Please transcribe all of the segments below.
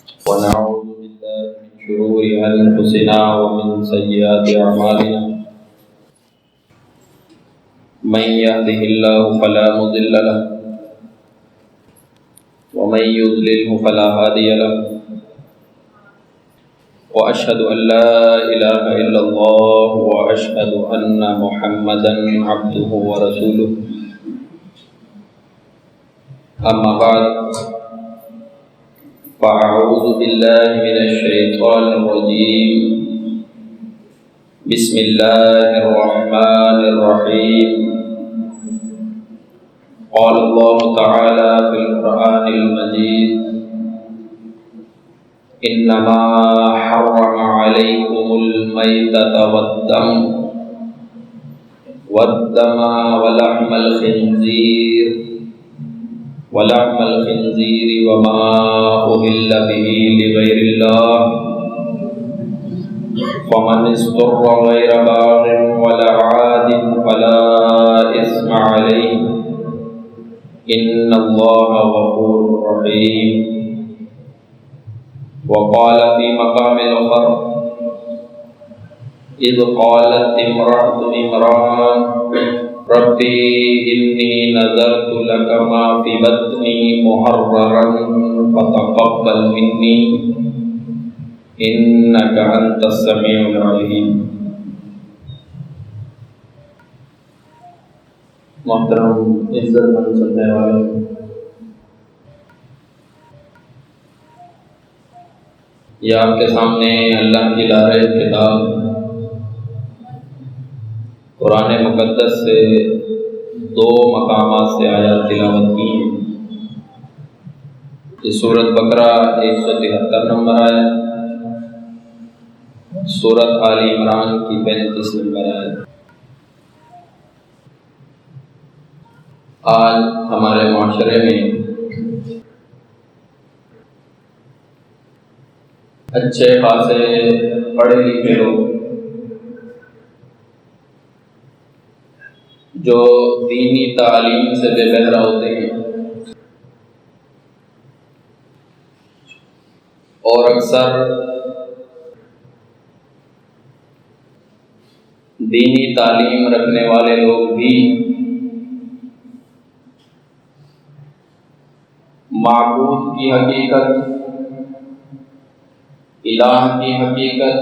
ونعوذ بالله من شرور أنفسنا ومن سيئات أعمالنا من يهده الله فلا مضل له ومن يضلله فلا هادي له وأشهد أن لا إله إلا الله وأشهد أن محمدا عبده ورسوله أما بعد فأعوذ بالله من الشيطان الرجيم بسم الله الرحمن الرحيم قال الله تعالى في القرآن المجيد إنما حرم عليكم الميتة والدم ولحم الخنزير وما أهل به لغير الله فمن اضطر غير باغ ولا عاد فلا إثم عليه إن الله غفور رحيم. وقال في مقام آخر إذ قالت امرأة عمران ربي إني نذرت لك ما في بطني محررا فتقبل مني إنك أنت السميع العليم. محترم عزت مند سننے والے، یہ آپ کے سامنے اللہ کی لارہ کتاب قرآن مقدس سے دو مقامات سے آیات تلاوت کی ہیں. یہ سورۃ بقرہ 173 نمبر آیت، سورۃ آل عمران کی 35 نمبر آیت. آج ہمارے معاشرے میں اچھے خاصے پڑھے لکھے لوگ جو دینی تعلیم سے بے بہرہ ہوتے ہیں اور اکثر دینی تعلیم رکھنے والے لوگ بھی معبود کی حقیقت، الہ کی حقیقت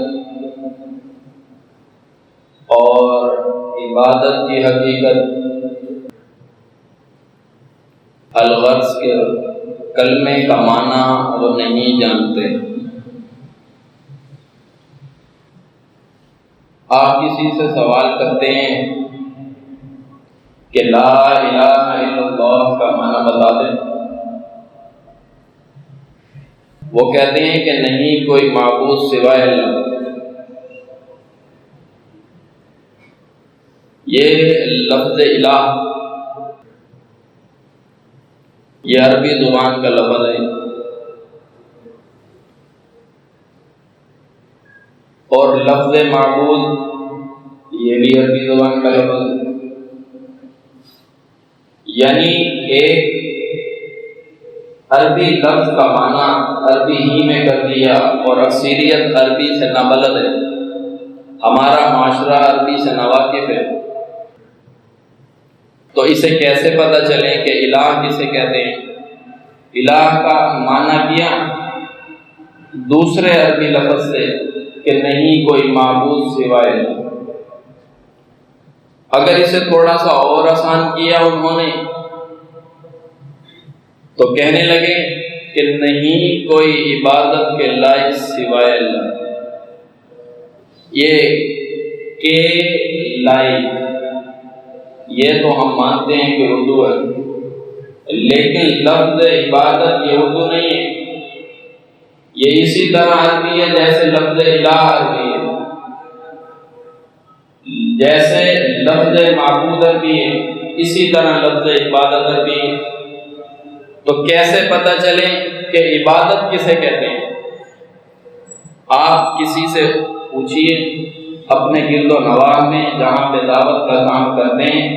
اور عبادت کی حقیقت، الغرض کے کلمے کا معنی وہ نہیں جانتے. آپ کسی سے سوال کرتے ہیں کہ لا الہ الا اللہ کا معنی بتا دیں، وہ کہتے ہیں کہ نہیں کوئی معبود سوائے اللہ. یہ لفظ الہ یہ عربی زبان کا لفظ ہے اور لفظ معبود یہ بھی عربی زبان کا لفظ ہے. یعنی ایک عربی لفظ کا معنی عربی ہی میں کر دیا اور اکثریت عربی سے نابلد ہے. ہمارا معاشرہ عربی سے ناواقف ہے، تو اسے کیسے پتہ چلے کہ الہ کسے کہتے ہیں؟ الہ کا معنی کیا دوسرے عربی لفظ سے کہ نہیں کوئی معبود سوائے اللہ. اگر اسے تھوڑا سا اور آسان کیا انہوں نے تو کہنے لگے کہ نہیں کوئی عبادت کے لائق سوائے اللہ. یہ کہ لائق یہ تو ہم مانتے ہیں کہ اردو ہے، لیکن لفظ عبادت یہ اردو نہیں ہے. یہ اسی طرح عربی ہے جیسے لفظ الہ عربی ہے، جیسے لفظ معبود عربی ہے، اسی طرح لفظ عبادت عربی ہے. تو کیسے پتہ چلے کہ عبادت کسے کہتے ہیں؟ آپ کسی سے پوچھئے اپنے گرد و نواح میں جہاں پہ دعوت کا کام کرتے ہیں،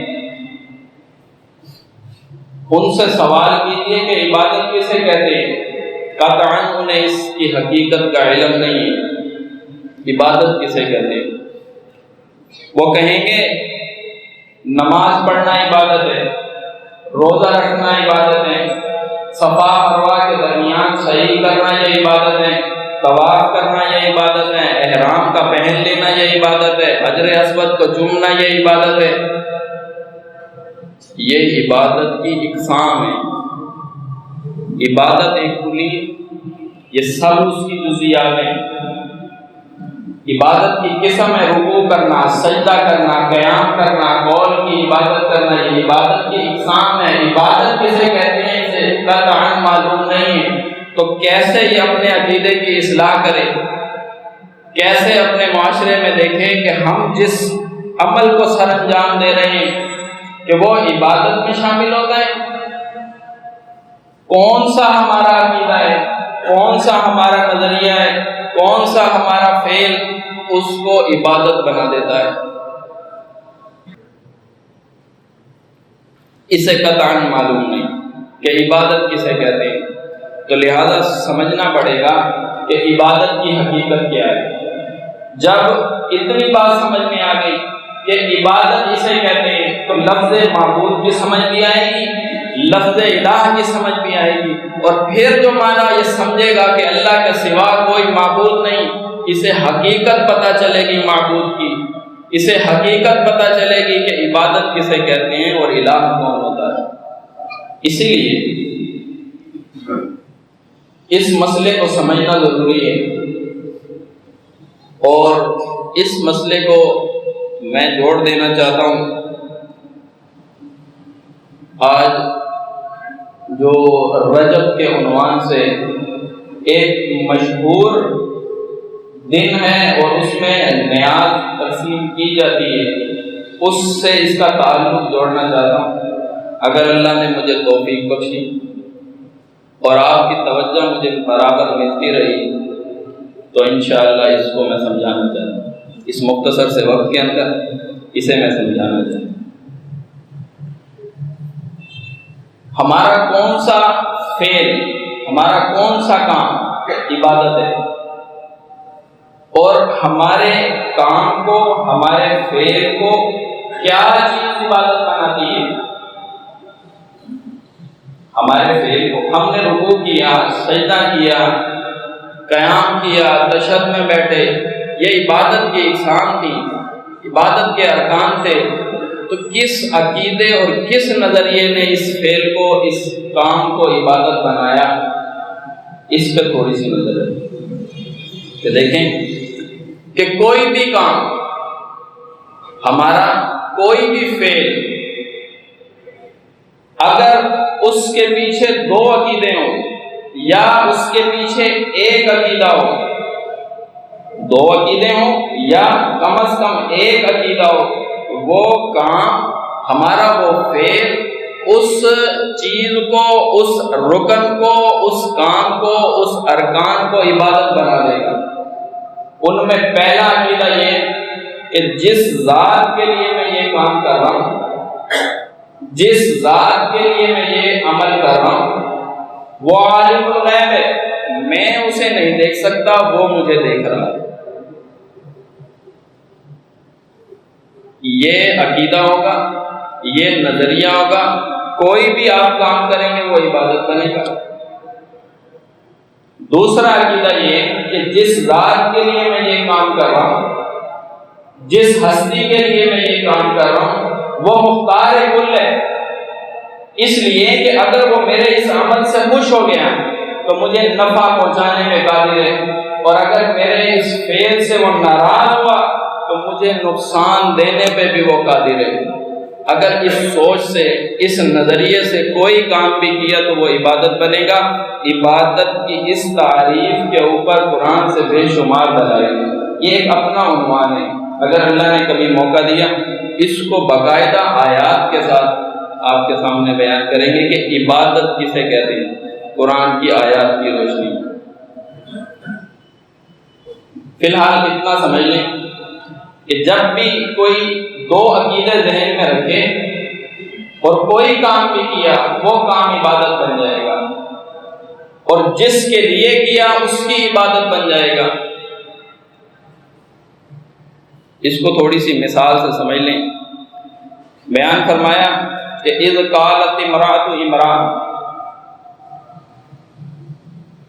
ان سے سوال کیجئے کہ عبادت کسے کہتے ہیں. قطعاً انہیں اس کی حقیقت کا علم نہیں ہے عبادت کسے کہتے ہیں۔ وہ کہیں گے نماز پڑھنا عبادت ہے، روزہ رکھنا عبادت ہے، صفا مروہ کے درمیان سعی کرنا یہ عبادت ہے، طواف کرنا یہ عبادت ہے، احرام کا پہن لینا یہ عبادت ہے، حجر اسود کو چومنا یہ عبادت ہے۔ یہ عبادت کی اقسام ہے۔ عبادت ایک کلی، یہ سب اس کی جزیات ہیں۔ عبادت کی قسم ہے رکوع کرنا، سجدہ کرنا، قیام کرنا، قول کی عبادت کرنا، یہ عبادت کی اقسام ہے۔ عبادت کسے کہتے ہیں اسے قطعاً معلوم نہیں ہے، تو کیسے یہ اپنے عقیدے کی اصلاح کرے، کیسے اپنے معاشرے میں دیکھے کہ ہم جس عمل کو سر انجام دے رہے ہیں کہ وہ عبادت میں شامل ہوتا ہے؟ کون سا ہمارا عقیدہ ہے، کون سا ہمارا نظریہ ہے، کون سا ہمارا فعل اس کو عبادت بنا دیتا ہے؟ اسے قطعاً معلوم نہیں کہ عبادت کسے کہتے ہیں، تو لہذا سمجھنا پڑے گا کہ عبادت کی حقیقت کیا ہے۔ جب اتنی بات سمجھ میں آ گئی کہ عبادت اسے کہتے ہیں، تو لفظ معبود کی سمجھ بھی آئے گی، لفظ الہ کی سمجھ بھی آئے گی، اور پھر جو معنی یہ سمجھے گا کہ اللہ کے سوا کوئی معبود نہیں، اسے حقیقت پتہ چلے گی معبود کی، اسے حقیقت پتہ چلے گی کہ عبادت کسے کہتے ہیں اور الہ کون ہوتا ہے۔ اسی لیے اس مسئلے کو سمجھنا ضروری ہے، اور اس مسئلے کو میں جوڑ دینا چاہتا ہوں۔ آج جو رجب کے عنوان سے ایک مشہور دن ہے اور اس میں نیاز تقسیم کی جاتی ہے، اس سے اس کا تعلق جوڑنا چاہتا ہوں۔ اگر اللہ نے مجھے توفیق بخشی اور آپ کی توجہ مجھے برابر ملتی رہی تو انشاءاللہ اس کو میں سمجھانا چاہتا ہوں، اس مختصر سے وقت کے اندر اسے میں سمجھانا چاہتا ہوں۔ ہمارا کون سا فعل، ہمارا کون سا کام عبادت ہے، اور ہمارے کام کو، ہمارے فعل کو کیا چیز عبادت بناتی ہے؟ ہمارے فعل کو، ہم نے رکوع کیا، سجدہ کیا، قیام کیا، تشہد میں بیٹھے، یہ عبادت کی اقسام تھی، عبادت کے ارکان تھے، تو کس عقیدے اور کس نظریے نے اس فعل کو، اس کام کو عبادت بنایا؟ اس پہ تھوڑی سی نظر ہے کہ دیکھیں کہ کوئی بھی کام، ہمارا کوئی بھی فعل، اگر اس کے پیچھے دو عقیدے ہوں یا اس کے پیچھے ایک عقیدہ ہو، دو عقیدے ہوں یا کم از کم ایک عقیدہ ہو، وہ کام ہمارا، وہ فعل اس چیز کو، اس رکن کو، اس کام کو، اس ارکان کو عبادت بنا دے گا۔ ان میں پہلا عقیدہ یہ کہ جس ذات کے لیے میں یہ کام کر رہا ہوں، جس ذات کے لیے میں یہ عمل کر رہا ہوں، وہ عالم الغیب ہے، میں اسے نہیں دیکھ سکتا، وہ مجھے دیکھ رہا ہے۔ یہ عقیدہ ہوگا، یہ نظریہ ہوگا، کوئی بھی آپ کام کریں گے وہ عبادت بنے گا۔ دوسرا عقیدہ یہ کہ جس ذات کے لیے میں یہ کام کر رہا ہوں، جس ہستی کے لیے میں یہ کام کر رہا ہوں، وہ مختار کل ہے، اس لیے کہ اگر وہ میرے اس عمل سے خوش ہو گیا تو مجھے نفع پہنچانے میں قادر ہے، اور اگر میرے اس فعل سے وہ ناراض ہوا تو مجھے نقصان دینے پہ بھی وہ قادر ہے۔ اگر اس سوچ سے، اس نظریے سے کوئی کام بھی کیا تو وہ عبادت بنے گا۔ عبادت کی اس تعریف کے اوپر قرآن سے بے شمار دلائل ہیں، یہ ایک اپنا عنوان ہے۔ اگر اللہ نے کبھی موقع دیا اس کو باقاعدہ آیات کے ساتھ آپ کے سامنے بیان کریں گے کہ عبادت کسے کہتے ہیں، قرآن کی آیات کی روشنی۔ فی الحال اتنا سمجھ لیں کہ جب بھی کوئی دو عقیدے ذہن میں رکھے اور کوئی کام بھی کیا، وہ کام عبادت بن جائے گا۔ اور جس کے لیے کیا اس کی عبادت بن جائے گا۔ اس کو تھوڑی سی مثال سے سمجھ لیں۔ بیان فرمایا کہ اذ قالت امرأۃ عمران،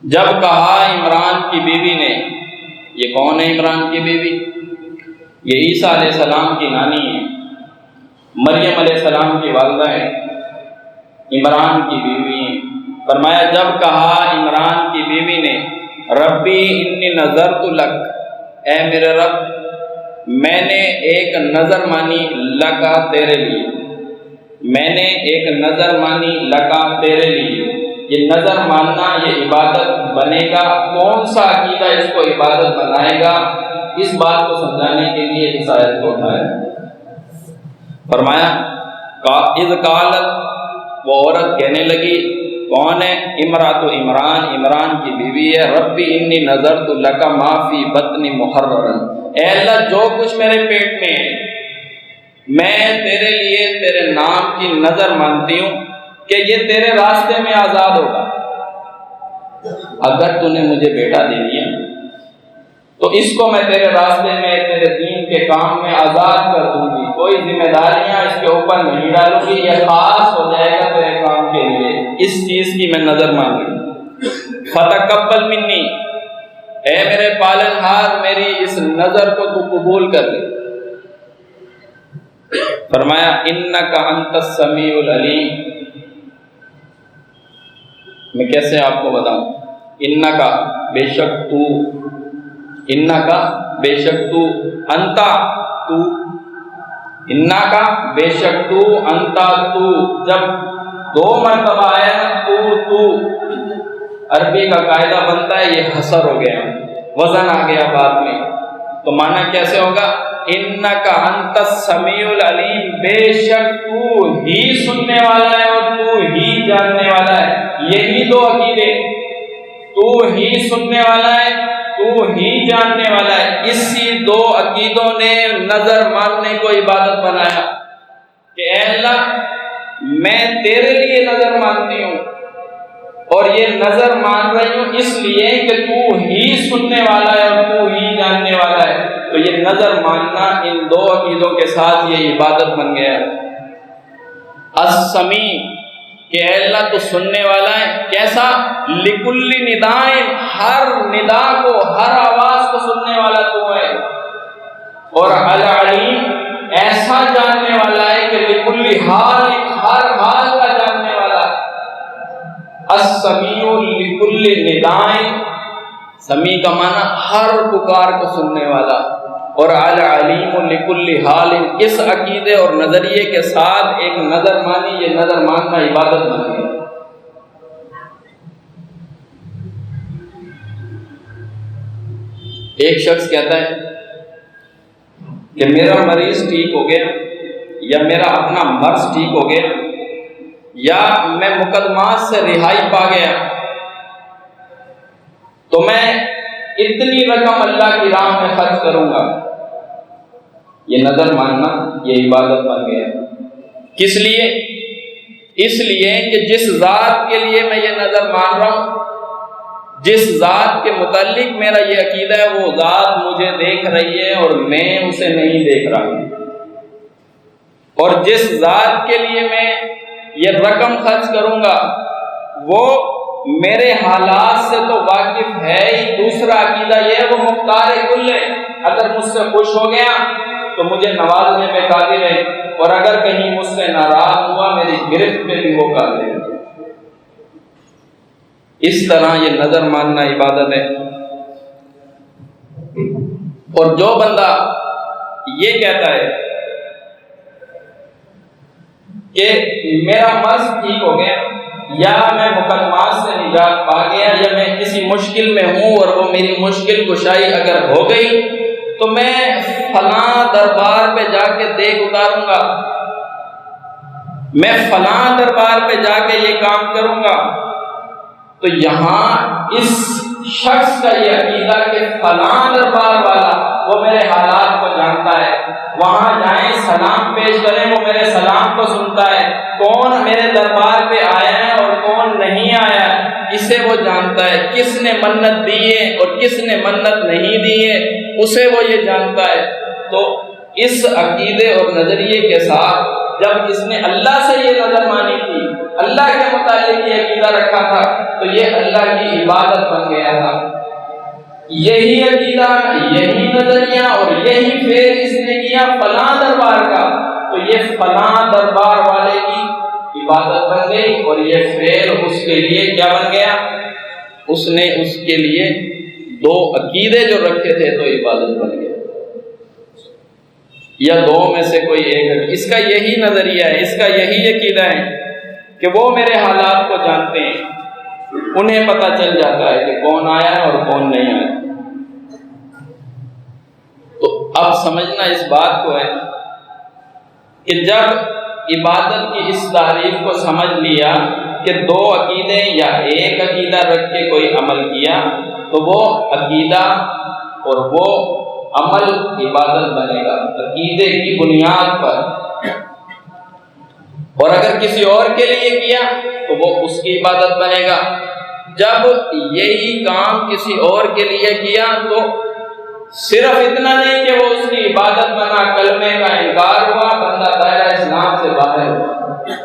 جب کہا عمران کی بیوی نے، یہ کون ہے عمران کی بیوی؟ یہ عیسیٰ علیہ السلام کی نانی ہے، مریم علیہ السلام کی والدہ ہے، عمران کی بیوی ہیں۔ فرمایا جب کہا عمران کی بیوی نے ربی انی نذرت لک، اے میرے رب میں نے ایک نظر مانی لکا تیرے لیے، میں نے ایک نظر مانی لکا تیرے لیے۔ یہ نظر ماننا یہ عبادت بنے گا، کون سا عقیدہ اس کو عبادت بنائے گا، اس بات کو سمجھانے کے لیے اس آیت کو اٹھایا۔ فرمایا اذ قالت، وہ عورت کہنے لگی، کون ہے؟ امرأۃ عمران، عمران کی بیوی ہے، ربی انی نذرت لک ما فی بطنی محررا، اے اللہ جو کچھ میرے پیٹ میں ہے میں تیرے لیے تیرے نام کی نظر مانتی ہوں کہ یہ تیرے راستے میں آزاد ہوگا۔ اگر تو نے مجھے بیٹا دے دیا تو اس کو میں تیرے راستے میں تیرے دین کے کام میں آزاد کر دوں گی، کوئی ذمہ داریاں اس کے اوپر نہیں ڈالوں گی، یہ خاص ہو جائے گا تیرے کام کے لیے، اس چیز کی میں نظر مان لی۔ فتقبل منی، اے میرے پالن ہار میری اس نظر کو تو قبول کر لے۔ فرمایا انک انت السمیع العلیم، میں کیسے آپ کو بتاؤں، انکا بے شک تو، انکا بے شک تو، انتا تو، انکا بے شک تو، انتا تو، جب دو مرتبہ آیا نا تو عربی کا قاعدہ بنتا ہے یہ حصر ہو گیا، وزن آ گیا بعد میں، تو معنی کیسے ہوگا، انکا انت السمیع العلیم، بے شک تو ہی سننے والا ہے اور تو ہی جاننے والا ہے۔ یہی دو عقیدے، تو ہی سننے والا ہے تو ہی جاننے والا ہے، اسی دو عقیدوں نے نظر ماننے کو عبادت بنایا کہ اے اللہ میں تیرے لیے نظر مانتی ہوں اور یہ نظر مان رہی ہوں اس لیے کہ تو ہی سننے والا ہے اور تو ہی جاننے والا ہے۔ تو یہ نظر ماننا ان دو عقیدوں کے ساتھ یہ عبادت بن گیا۔ السمیع کہ اے اللہ تو سننے والا ہے، کیسا؟ لکل ندائیں، ہر ندا کو ہر آواز کو سننے والا تو ہے، اور العلیم ایسا جاننے والا ہے کہ لکل حال، ہر حال کا جاننے والا ہے۔ السمیع لکل ندائیں، سمیع کا معنی ہر پکار کو سننے والا، اور العلیم لکل حال، اس عقیدے اور نظریے کے ساتھ ایک نظر مانی، یہ نظر ماننا عبادت بن گئی۔ ایک شخص کہتا ہے کہ میرا مریض ٹھیک ہو گیا، یا میرا اپنا مرض ٹھیک ہو گیا، یا میں مقدمات سے رہائی پا گیا، تو میں اتنی رقم اللہ کی راہ میں خرچ کروں گا۔ یہ نظر ماننا یہ عبادت بن گیا۔ کس لیے؟ اس لیے کہ جس ذات کے لیے میں یہ نظر مان رہا ہوں، جس ذات کے متعلق میرا یہ عقیدہ ہے، وہ ذات مجھے دیکھ رہی ہے اور میں اسے نہیں دیکھ رہا ہوں، اور جس ذات کے لیے میں یہ رقم خرچ کروں گا وہ میرے حالات سے تو واقف ہے ہی۔ دوسرا عقیدہ یہ ہے وہ مختار کل ہے، اگر مجھ سے خوش ہو گیا تو مجھے نوازنے پہ قادر ہے، اور اگر کہیں مجھ سے ناراض ہوا میری گرفت پہ بھی وہ قادر ہے۔ اس طرح یہ نظر ماننا عبادت ہے۔ اور جو بندہ یہ کہتا ہے کہ میرا مرض ٹھیک ہو گیا، یا میں مقدمات سے نجات پا گیا، یا میں کسی مشکل میں ہوں اور وہ میری مشکل کشائی اگر ہو گئی تو میں فلاں دربار پہ جا کے دیکھ اتاروں گا، میں فلاں دربار پہ جا کے یہ کام کروں گا، تو یہاں اس شخص کا یہ عقیدہ کہ فلاں دربار والا وہ میرے حالات کو جانتا ہے، وہاں جائیں سلام پیش کریں وہ میرے سلام کو سنتا ہے، کون میرے دربار پہ آیا ہے اور کون نہیں آیا، اسے وہ جانتا ہے، کس نے منت دی ہے اور کس نے منت نہیں دی ہے اسے وہ یہ جانتا ہے۔ تو اس عقیدے اور نظریے کے ساتھ جب اس نے اللہ سے یہ نظر مانی تھی، اللہ کے متعلق یہ عقیدہ رکھا تھا، تو یہ اللہ کی عبادت بن گیا تھا۔ یہی عقیدہ، یہی نظریہ اور یہی فعل اس نے کیا فلاں دربار کا، تو یہ فلاں دربار والے کی عبادت بن گئی، اور یہ فعل اس کے لیے کیا بن گیا؟ اس نے اس کے لیے دو عقیدے جو رکھے تھے تو عبادت بن گیا، یا دو میں سے کوئی ایک۔ اس کا یہی نظریہ ہے، اس کا یہی عقیدہ ہے کہ وہ میرے حالات کو جانتے ہیں، انہیں پتہ چل جاتا ہے کہ کون آیا ہے اور کون نہیں آیا۔ تو اب سمجھنا اس بات کو ہے کہ جب عبادت کی اس تعریف کو سمجھ لیا کہ دو عقیدے یا ایک عقیدہ رکھ کے کوئی عمل کیا، تو وہ عقیدہ اور وہ عمل عبادت بنے گا عقیدے کی بنیاد پر۔ اور اگر کسی اور کے لیے کیا تو وہ اس کی عبادت بنے گا۔ جب یہی کام کسی اور کے لیے کیا تو صرف اتنا نہیں کہ وہ اس کی عبادت بنا، کلمے کا انکار ہوا، بندہ دائرہ اسلام سے باہر ہوا۔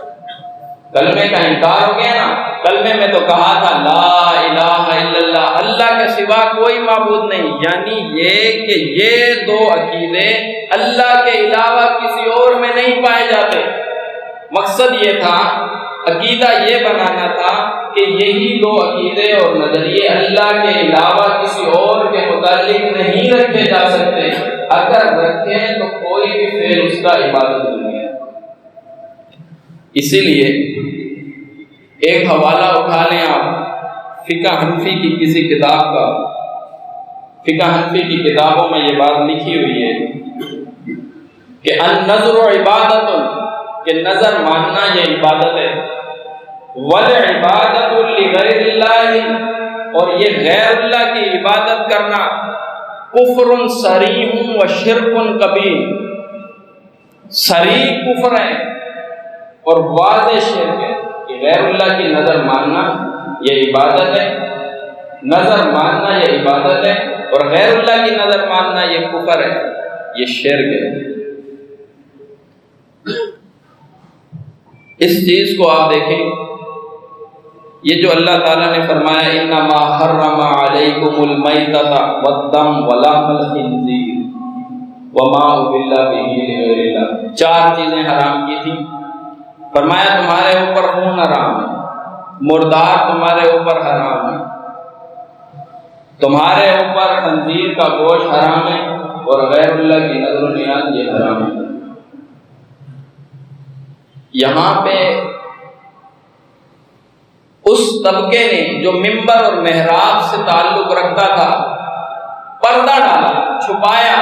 کلمے کا انکار ہو گیا نا، کلمے میں تو کہا تھا لا الہ الا اللہ، اللہ کے سوا کوئی معبود نہیں، یعنی یہ کہ یہ دو عقیدے اللہ کے علاوہ کسی اور میں نہیں پائے جاتے۔ مقصد یہ تھا، عقیدہ یہ بنانا تھا کہ یہی دو عقیدے اور نظریے اللہ کے علاوہ کسی اور کے متعلق نہیں رکھے جا سکتے، اگر رکھیں تو کوئی بھی فعل اس کا عبادت بن گیا۔ اسی لیے ایک حوالہ اٹھا لیں آپ فقہ حنفی کی کسی کتاب کا، فقہ حنفی کی کتابوں میں یہ بات لکھی ہوئی ہے کہ النظر عبادت، کہ نظر ماننا یہ عبادت ہے، والعبادت لغیر اللہ، اور یہ غیر اللہ کی عبادت کرنا کفر صریح و شرک کبیر، صریح کفر ہے اور واضح شرک ہے کہ غیر اللہ کی نظر ماننا یہ عبادت ہے، نظر ماننا یہ عبادت ہے، اور غیر اللہ کی نظر ماننا یہ کفر ہے، یہ شرک ہے۔ اس چیز کو آپ دیکھیں، یہ جو اللہ تعالیٰ نے فرمایا انما حرم علیکم المیتۃ والدم ولحم الخنزیر وما اہل بہ لغیر اللہ، چار چیزیں حرام کی تھیں۔ فرمایا تمہارے اوپر خون حرام ہے، مردار تمہارے اوپر حرام ہے، تمہارے اوپر خنزیر کا گوشت حرام ہے، اور غیر اللہ کی نظر و نیاز یہ حرام ہے۔ یہاں پہ اس طبقے نے جو ممبر اور محراب سے تعلق رکھتا تھا پردہ ڈالا، چھپایا،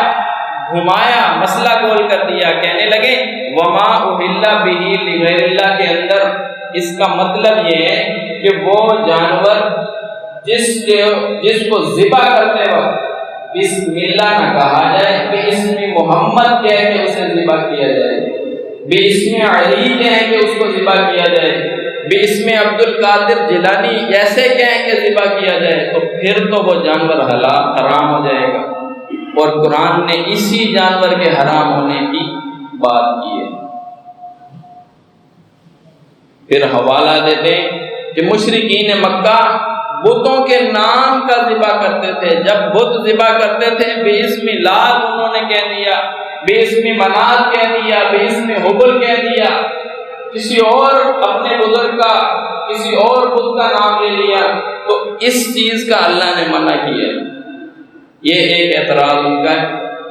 گھمایا، مسئلہ گول کر دیا، کہنے لگے وما اہل بہ لغیر اللہ کے اندر اس کا مطلب یہ ہے کہ وہ جانور جس کو ذبح کرتے وقت بسم اللہ نہ کہا جائے، باسم محمد کہہ کے اسے ذبح کیا جائے، باسم علی کہہ کے اس کو ذبح کیا جائے، باسم عبد القادر جیلانی ایسے کہیں کہ ذبح کیا جائے، تو پھر تو وہ جانور حرام ہو جائے گا، اور قرآن نے اسی جانور کے حرام ہونے کی بات کی ہے۔ پھر حوالہ دیتے کہ مشرکین مکہ بتوں کے نام کا ذبح کرتے تھے، جب بت ذبح کرتے تھے باسم لات انہوں نے کہہ دیا، باسم منات کہہ دیا، باسم حبل کہہ دیا، کسی اور اپنے بزرگ کا کسی اور بت کا نام لے لیا، تو اس چیز کا اللہ نے منع کیا ہے۔ یہ ایک اعتراض ان کا ہے،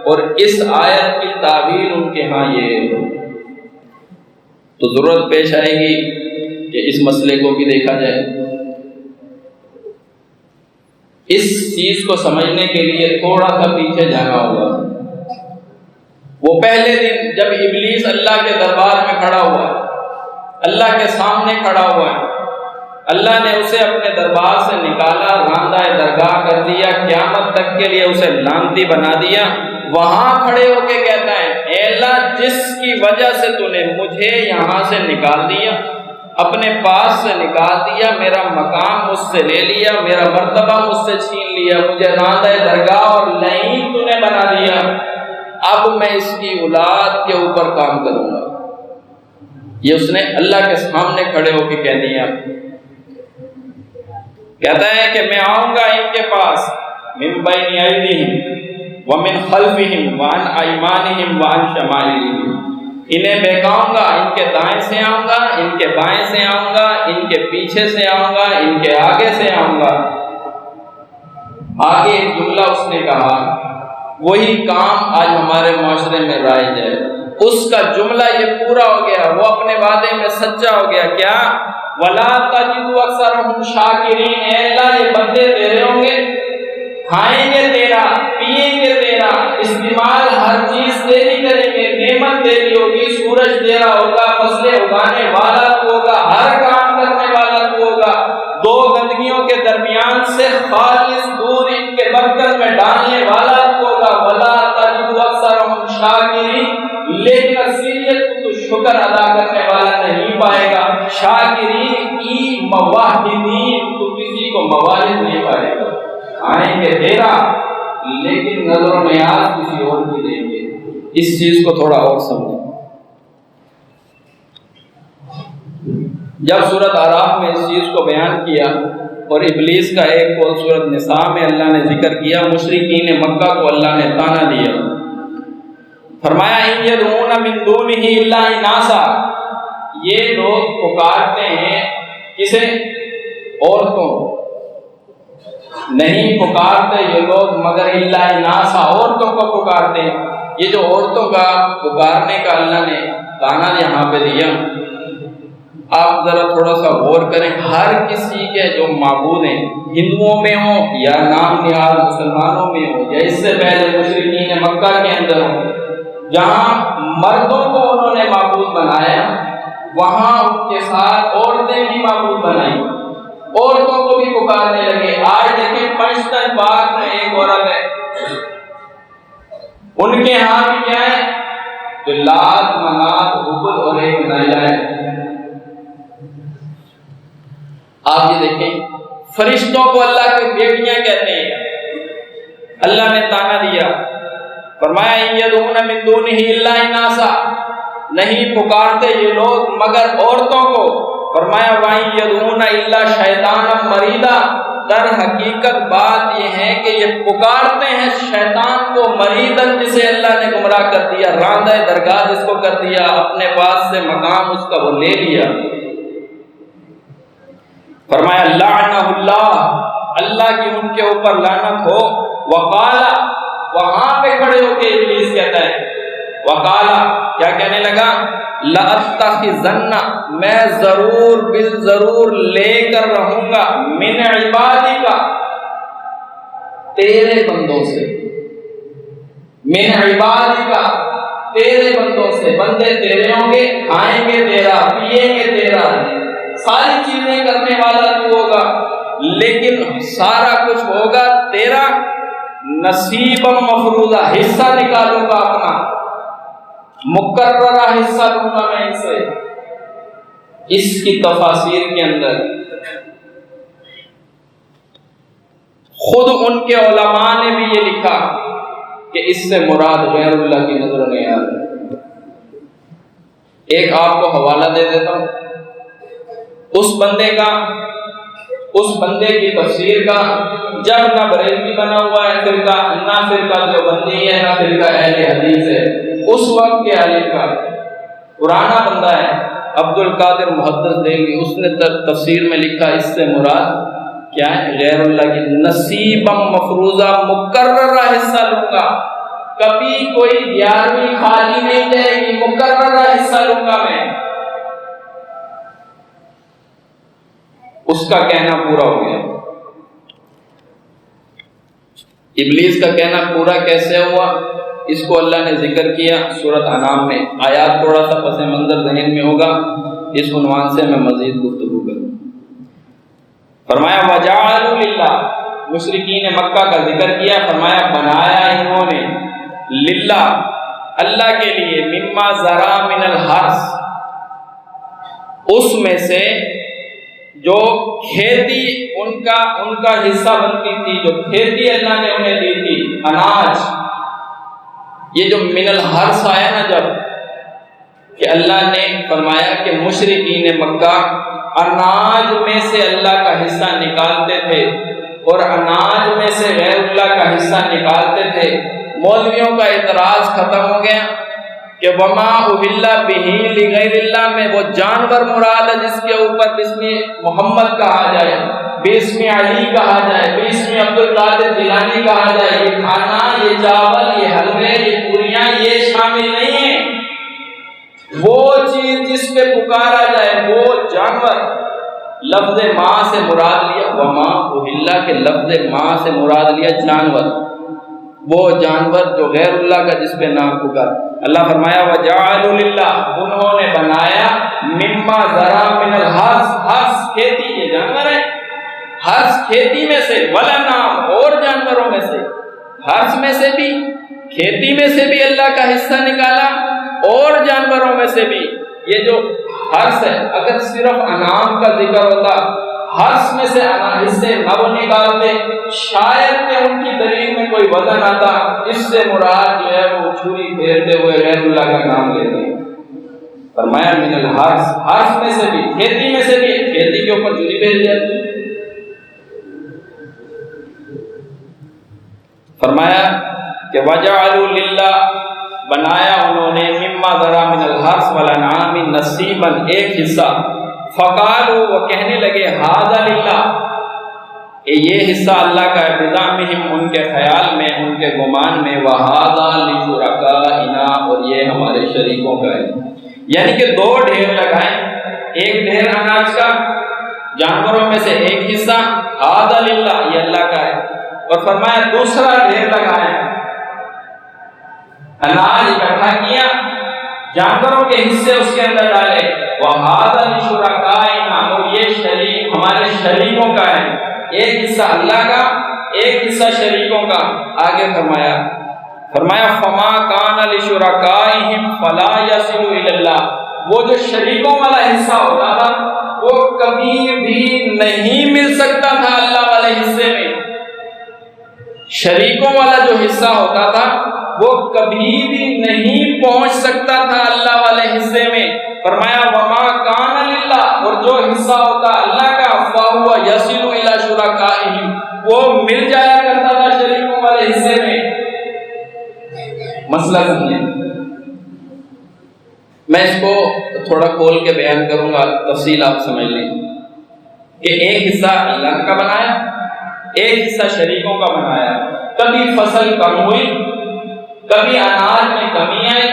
اور اس آیت کی تعبیر ان کے ہاں یہ ہے۔ تو ضرورت پیش آئے گی کہ اس مسئلے کو بھی دیکھا جائے۔ اس چیز کو سمجھنے کے لیے تھوڑا سا پیچھے جانا ہوگا۔ وہ پہلے دن جب ابلیس اللہ کے دربار میں کھڑا ہوا ہے، اللہ کے سامنے کھڑا ہوا ہے، اللہ نے اسے اپنے دربار سے نکالا، راندہ درگاہ کر دیا، قیامت تک کے لیے اسے لعنتی بنا دیا۔ وہاں کھڑے ہو کے کہتا ہے اے اللہ، جس کی وجہ سے تو نے مجھے یہاں سے نکال دیا، اپنے پاس سے نکال دیا، میرا مقام مجھ سے لے لیا، میرا مرتبہ مجھ سے چھین لیا، مجھے راندہ درگاہ اور لعین تو نے بنا دیا، اب میں اس کی اولاد کے اوپر کام کروں گا۔ یہ اس نے اللہ کے سامنے کھڑے ہو کے کہہ دیا۔ کہتا ہے کہ میں آؤں گا ان کے پاس من بین ایدیہم ومن خلفہم وعن ایمانہم وعن شمائلہم، انہیں بہکاؤں گا، ان کے دائیں سے آؤں گا، ان کے بائیں سے آؤں گا، ان کے پیچھے سے آؤں گا، ان کے آگے سے آؤں گا۔ آگے ایک جملہ اس نے کہا، وہی کام آج ہمارے معاشرے میں رائج ہے، اس کا جملہ یہ پورا ہو گیا، وہ اپنے وعدے میں سچا ہو گیا۔ کیا؟ وَلَا تَجِدُ أَكْثَرَهُمْ شَاكِرِينَ، اے اللہ یہ بندے تیرے ہوں گے، کھائیں گے تیرا، پیئیں گے تیرا، استعمال ہر چیز تیری کریں گے، نعمت تیری ہوگی، سورج تیرا ہوگا، فصلیں اگانے والا تو ہوگا، ہر کام کرنے والا تو ہوگا، دو گندگیوں کے درمیان سے خالص دودھ ان کے برتن میں ڈالنے والا تو ہوگا۔ وَلَا تَجِدُ أَكْثَرَهُمْ شَاكِرِينَ، لیکن اکثریت کو تو شکر ادا کرنے والا نہیں پائے گا۔ شاکرین کی مواہدین، تو کسی کو مواہد نہیں پائے گا۔ آئیں گے تیرا لیکن نظر و نیاز کسی اور کی دیں گے۔ اس چیز کو تھوڑا اور سمجھیں۔ جب سورۃ اعراف میں اس چیز کو بیان کیا اور ابلیس کا ایک قول سورۃ نساء میں اللہ نے ذکر کیا، مشرکین مکہ کو اللہ نے طعنہ دیا، فرمایا ان یدعون من دونہ الا اناسا، یہ لوگ پکارتے ہیں کسے؟ عورتوں، نہیں پکارتے یہ لوگ مگر الا اناسا، عورتوں کو پکارتے ہیں۔ یہ جو عورتوں کا پکارنے کا اللہ نے طعنہ یہاں پہ دیا، آپ ذرا تھوڑا سا غور کریں، ہر کسی کے جو معبود ہیں، ہندوؤں میں ہوں یا نام نہاد مسلمانوں میں ہوں یا اس سے پہلے مشرکین مکہ کے اندر ہوں، جہاں مردوں کو انہوں نے معبود بنایا، وہاں ان کے ساتھ عورتیں بھی معبود بنائیں، عورتوں کو بھی پکارنے لگے۔ آج دیکھیں پنجتن باغ میں ایک عورت ہے، ان کے ہاں بھی کیا ہے؟ جو لات منات حبل اور ایک نائلہ ہے۔ آپ یہ دیکھیں فرشتوں کو اللہ کی بیٹیاں کہتے ہیں۔ اللہ نے طعنہ دیا، فرمایا ان یدعون من دونہ الا اناسا، نہیں پکارتے یہ لوگ مگر عورتوں کو، فرمایا وَإِن يَدْعُونَ إِلَّا شَيْطَانًا مَرِيدًا، در حقیقت بات یہ ہے کہ یہ پکارتے ہیں شیطان کو، مریدن جسے اللہ نے گمراہ کر دیا، راندہ درگاہ جس کو کر دیا، اپنے پاس سے مقام اس کا وہ لے لیا۔ فرمایا لعنہ اللہ، اللہ کی ان کے اوپر لعنت ہو۔ وقال، وہاں پہ کھڑے ہو کے ابلیس کہتا ہے، وقال کیا کہنے لگا؟ لَأَتَّخِذَنَّ، میں ضرور بالضرور لے کر رہوں گا، من عبادک، تیرے بندوں سے، من عبادک، تیرے بندوں سے، بندے تیرے ہوں گے، کھائیں گے تیرا، پیئیں گے تیرا، ساری چیزیں کرنے والا تو ہوگا، لیکن سارا کچھ ہوگا تیرا، نصیبا مفروضہ، حصہ نکالوں گا اپنا، مقررہ حصہ دوں گا میں ان سے۔ اس کی تفاسیر کے اندر خود ان کے علماء نے بھی یہ لکھا کہ اس سے مراد غیر اللہ کی نظر نہیں آ رہی۔ ایک آپ کو حوالہ دے دیتا ہوں اس بندے کا، اس بندے کی تفسیر کا، جب نہ بریلوی بنا ہوا ہے فرقہ، نہ فرقہ دیوبندی ہے، نہ فرقہ اہل حدیث ہے، اس وقت کے عالم کا پرانا بندہ ہے عبد القادر محدث دہلوی، اس نے تفسیر میں لکھا اس سے مراد کیا ہے؟ غیر اللہ کی نصیبا مفروضہ، مقررہ حصہ لوں گا، کبھی کوئی 11ویں خالی نہیں جائے گی، مقررہ حصہ لوں گا میں۔ اس کا کہنا پورا ہو گیا۔ ابلیس کا کہنا پورا کیسے ہوا؟ اس کو اللہ نے ذکر کیا سورۃ انعام میں، آیات تھوڑا سا پس منظر ذہن میں ہوگا، اس عنوان سے میں مزید گفتگو کروں۔ فرمایا وَجَعَلُوا لِلَّهِ، مشرکین مکہ کا ذکر کیا، فرمایا بنایا انہوں نے للہ، اللہ کے لیے، مما ذرا من الحرث، اس میں سے جو کھیتی ان کا حصہ بنتی تھی، جو کھیتی اللہ نے انہیں دی تھی، اناج، یہ جو من الحرث آیا نا جب، کہ اللہ نے فرمایا کہ مشرکین مکہ اناج میں سے اللہ کا حصہ نکالتے تھے اور اناج میں سے غیر اللہ کا حصہ نکالتے تھے۔ مولویوں کا اعتراض ختم ہو گیا کہ وما اہل بہ لغیر اللہ میں وہ جانور مراد ہے جس کے اوپر بسم محمد کہا جائے، بسم علی کہا جائے، بسم عبد القادر جیلانی کہا جائے، یہ کھانا، یہ چاول، یہ حلوے، یہ پوریاں، یہ شامل نہیں ہے۔ وہ چیز جس پہ پکارا جائے وہ جانور، لفظ ماں سے مراد لیا، وما اہل کے لفظ ماں سے مراد لیا جانور، وہ جانور جو غیر اللہ کا جس پہ نام پکار۔ اللہ فرمایا وَجَعَلُوا لِلَّهِ، انہوں نے بنایا مما ذرا من الحرث، حرث کھیتی، یہ جانور ہے، حرث کھیتی میں سے، وَالْأَنْعَامَ اور جانوروں میں سے، حرث میں سے بھی، کھیتی میں سے بھی اللہ کا حصہ نکالا اور جانوروں میں سے بھی۔ یہ جو حرث ہے، اگر صرف انعام کا ذکر ہوتا، حرث میں سے حصے نہ وہ نکالتے، شاید کہ ان کی دلیل میں کوئی وزن آتا، اس سے مراد جو ہے وہ چھری پھیرتے ہوئے غیر اللہ کا نام لیتے۔ فرمایا من الحرث، حرث میں سے بھی، کھیتی میں سے بھی، کھیتی کے اوپر چھری پھیر جاتی۔ فرمایا کہ وَجَعَلُوا لِلَّهِ، بنایا انہوں نے مما ذرا من الحرث والانعام نصیبا، ایک حصہ، فقالوا، وہ کہنے لگے ھذا للہ، یہ حصہ اللہ کا ہے، بزعمہم، ان کے خیال میں، ان کے گمان میں، وھذا لشرکائنا، اور یہ ہمارے شریکوں کا ہے۔ یعنی کہ دو ڈھیر لگائیں، ایک ڈھیر اناج کا، جانوروں میں سے ایک حصہ، ھذا للہ، یہ اللہ کا ہے، اور فرمایا دوسرا ڈھیر لگائیں، اناج اکٹھا کیا، جانوروں کے حصے اس کے اندر ڈالے، وَھذا لِشُرَکَائِنَا، اور یہ شریک ہمارے شریکوں کا ہے، ایک حصہ اللہ کا، ایک حصہ شریکوں کا۔ آگے فرمایا فَمَا كَانَ لِشُرَكَائِهِمْ فَلَا يَصِلُ إِلَى اللَّهِ، وہ جو شریکوں والا حصہ ہوتا تھا وہ کبھی بھی نہیں مل سکتا تھا اللہ والے حصے میں، شریکوں والا جو حصہ ہوتا تھا وہ کبھی بھی نہیں پہنچ سکتا تھا اللہ والے حصے میں۔ فرمایا وما کان للہ، اور جو حصہ ہوتا اللہ کا، فہو یصل الی شرکائہ، وہ مل جایا کرتا تھا شریکوں والے حصے میں۔ مسئلہ سمجھیں، میں اس کو تھوڑا کھول کے بیان کروں گا، تفصیل آپ سمجھ لیں کہ ایک حصہ اللہ کا بنایا، ایک حصہ شریکوں کا بنایا۔ کبھی فصل کم ہوئی، کبھی اناج میں کمی آئی،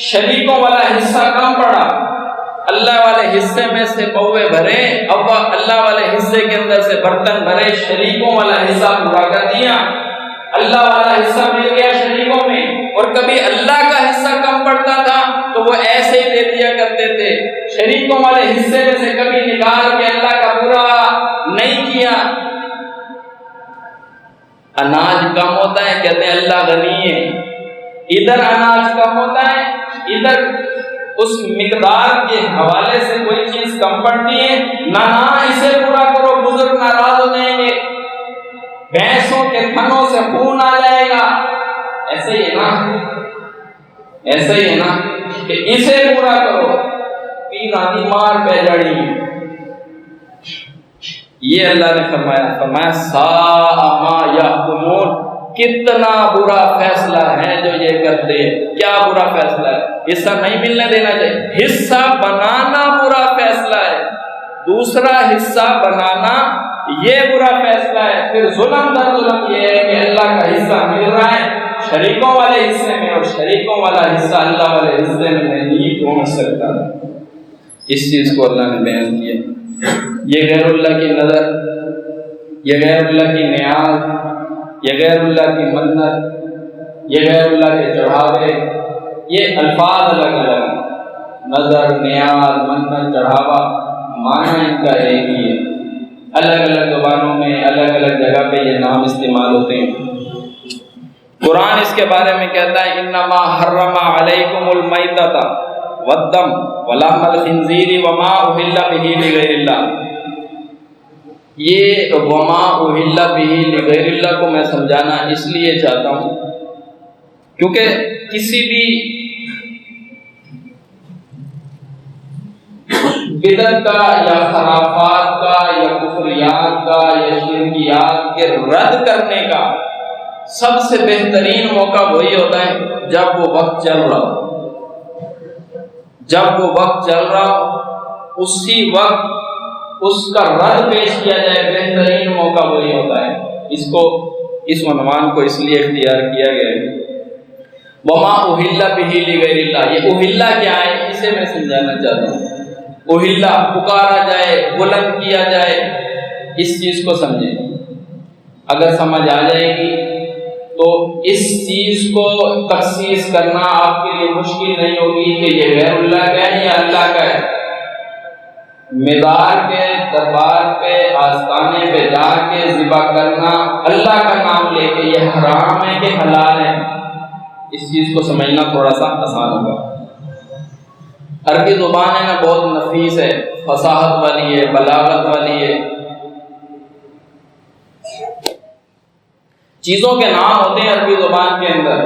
شریکوں والا حصہ کم پڑا، اللہ والے حصے میں سے پوے بھرے، اب اللہ والے حصے کے اندر سے برتن بھرے، شریکوں والا حصہ پورا کر دیا، اللہ والا حصہ مل گیا شریکوں میں۔ اور کبھی اللہ کا حصہ کم پڑتا تھا تو وہ ایسے ہی دے دیا کرتے تھے، شریکوں والے حصے میں سے کبھی نکال کے اللہ کا پورا نہیں کیا۔ اناج کم ہوتا ہے، کہتے ہیں اللہ غنی ہے، ادھر اناج کم ہوتا ہے، ادھر اس مقدار کے حوالے سے کوئی چیز کم پڑتی ہے، نہ اسے پورا کرو، بزرگ ناراض ہو جائیں گے، بھینسوں کے تھنوں سے خون آ جائے گا، ایسے ہی ہے نا، ایسے ہی ہے نا کہ اسے پورا کرو، پیرانی مار پہ جڑی۔ یہ اللہ نے فرمایا ساء ما یحکمون، کتنا برا فیصلہ ہے جو یہ کرتے ہیں۔ کیا برا فیصلہ ہے؟ حصہ نہیں ملنے دینا چاہیے، حصہ بنانا برا فیصلہ ہے، دوسرا حصہ بنانا یہ برا فیصلہ ہے۔ پھر ظلم در ظلم یہ ہے کہ اللہ کا حصہ مل رہا ہے شریکوں والے حصے میں، اور شریکوں والا حصہ اللہ والے حصے میں نہیں پہنچ سکتا۔ اس چیز کو اللہ نے بیان کیا۔ یہ غیر اللہ کی نظر، یہ غیر اللہ کی نیاز، یہ غیر اللہ کی منت، یہ غیر اللہ کے چڑھاوے، یہ الفاظ الگ الگ، نظر، نیاز، منت، چڑھاوا، معنی ان کا ایک ہی ہے، الگ الگ زبانوں میں الگ الگ جگہ پہ یہ نام استعمال ہوتے ہیں۔ قرآن اس کے بارے میں کہتا ہے انما حرم علیکم المیتۃ والدم ولحم الخنزیر وما اہل بہ لغیر اللہ. یہ وما اہل بہ لغیر اللہ کو میں سمجھانا اس لیے چاہتا ہوں کیونکہ کسی بھی بدعت کا یا خرافات کا یا کفریات کا یا شرکیات کے رد کرنے کا سب سے بہترین موقع وہی ہوتا ہے جب وہ وقت چل رہا ہو. جب وہ وقت چل رہا ہو اسی وقت اس کا رد پیش کیا جائے، بہترین موقع وہی ہوتا ہے. اس عنوان کو اس لیے اختیار کیا گیا ہے وما اہل بہ لغیر اللہ. یہ اہل کیا ہے اسے میں سمجھانا چاہتا ہوں. اہل پکارا جائے، بلند کیا جائے، اس چیز کو سمجھیں. اگر سمجھ آ جائے گی تو اس چیز کو تخصیص کرنا آپ کے لیے مشکل نہیں ہوگی کہ یہ غیر اللہ کا ہے یا اللہ کا ہے. مزار کے دربار پہ آستانے پہ جا کے ذبح کرنا اللہ کا نام لے کے یہ حرام ہے کہ حلال ہے، اس چیز کو سمجھنا تھوڑا سا آسان ہوگا. عربی زبان ہے نا بہت نفیس ہے، فصاحت والی ہے، بلاغت والی ہے. چیزوں کے نام ہوتے ہیں عربی زبان کے اندر،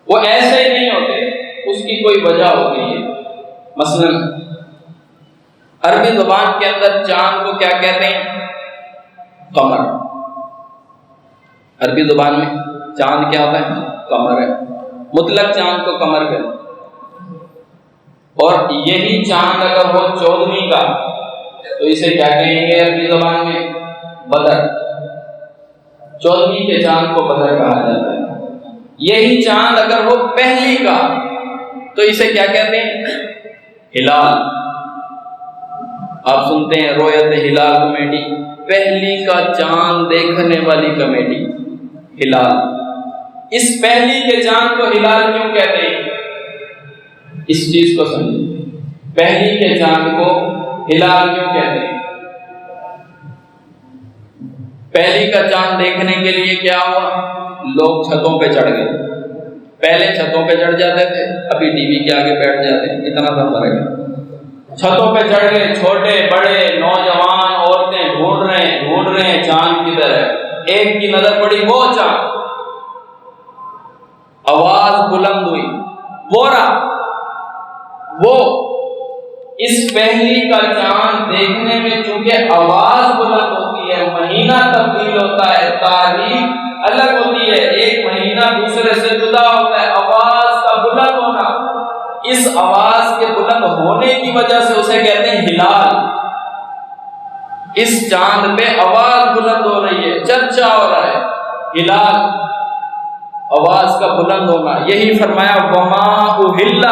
وہ ایسے ہی نہیں ہوتے، اس کی کوئی وجہ ہوتی ہے. مثلا عربی زبان کے اندر چاند کو کیا کہتے ہیں؟ قمر. عربی زبان میں چاند کیا ہوتا ہے؟ قمر ہے. مطلق چاند کو قمر کہتے ہیں. اور یہی چاند اگر ہو 14ویں کا تو اسے کیا کہیں گے عربی زبان میں؟ بدر. 14ویں کے چاند کو بدر کہا جاتا ہے. یہی چاند اگر ہو پہلی کا تو اسے کیا کہتے ہیں؟ ہلال. آپ سنتے ہیں رویت ہلال کمیٹی، پہلی کا چاند دیکھنے والی کمیٹی ہلال. اس پہلی کے چاند کو ہلال کیوں کہتے ہیں؟ اس چیز کو سمجھیں. پہلی کے چاند کو ہلال کیوں کہتے ہیں؟ پہلی کا چاند دیکھنے کے لیے کیا ہوا؟ لوگ چھتوں پہ چڑھ گئے. پہلے چھتوں پہ چڑھ جاتے تھے، ابھی ٹی وی کے آگے بیٹھ جاتے ہیں، اتنا سا فرق ہے. چھتوں پہ چڑھ گئے، چھوٹے بڑے نوجوان عورتیں ڈھونڈ رہے ہیں چاند کدھر ہے. ایک کی نظر پڑی وہ چاند، آواز بلند ہوئی، وہ رہا. وہ اس پہلی کا چاند دیکھنے میں چونکہ آواز بلند ہوتی ہے، مہینہ تبدیل ہوتا ہے، تاریخ الگ ہوتی ہے، ایک مہینہ دوسرے سے جدا ہوتا ہے. آواز کا بلند ہونا، اس آواز کے بلند ہونے کی وجہ سے اسے کہتے ہیں ہلال. اس چاند پہ آواز بلند ہو رہی ہے، چرچا ہو رہا ہے، ہلال آواز کا بلند ہونا. یہی فرمایا وما اہل،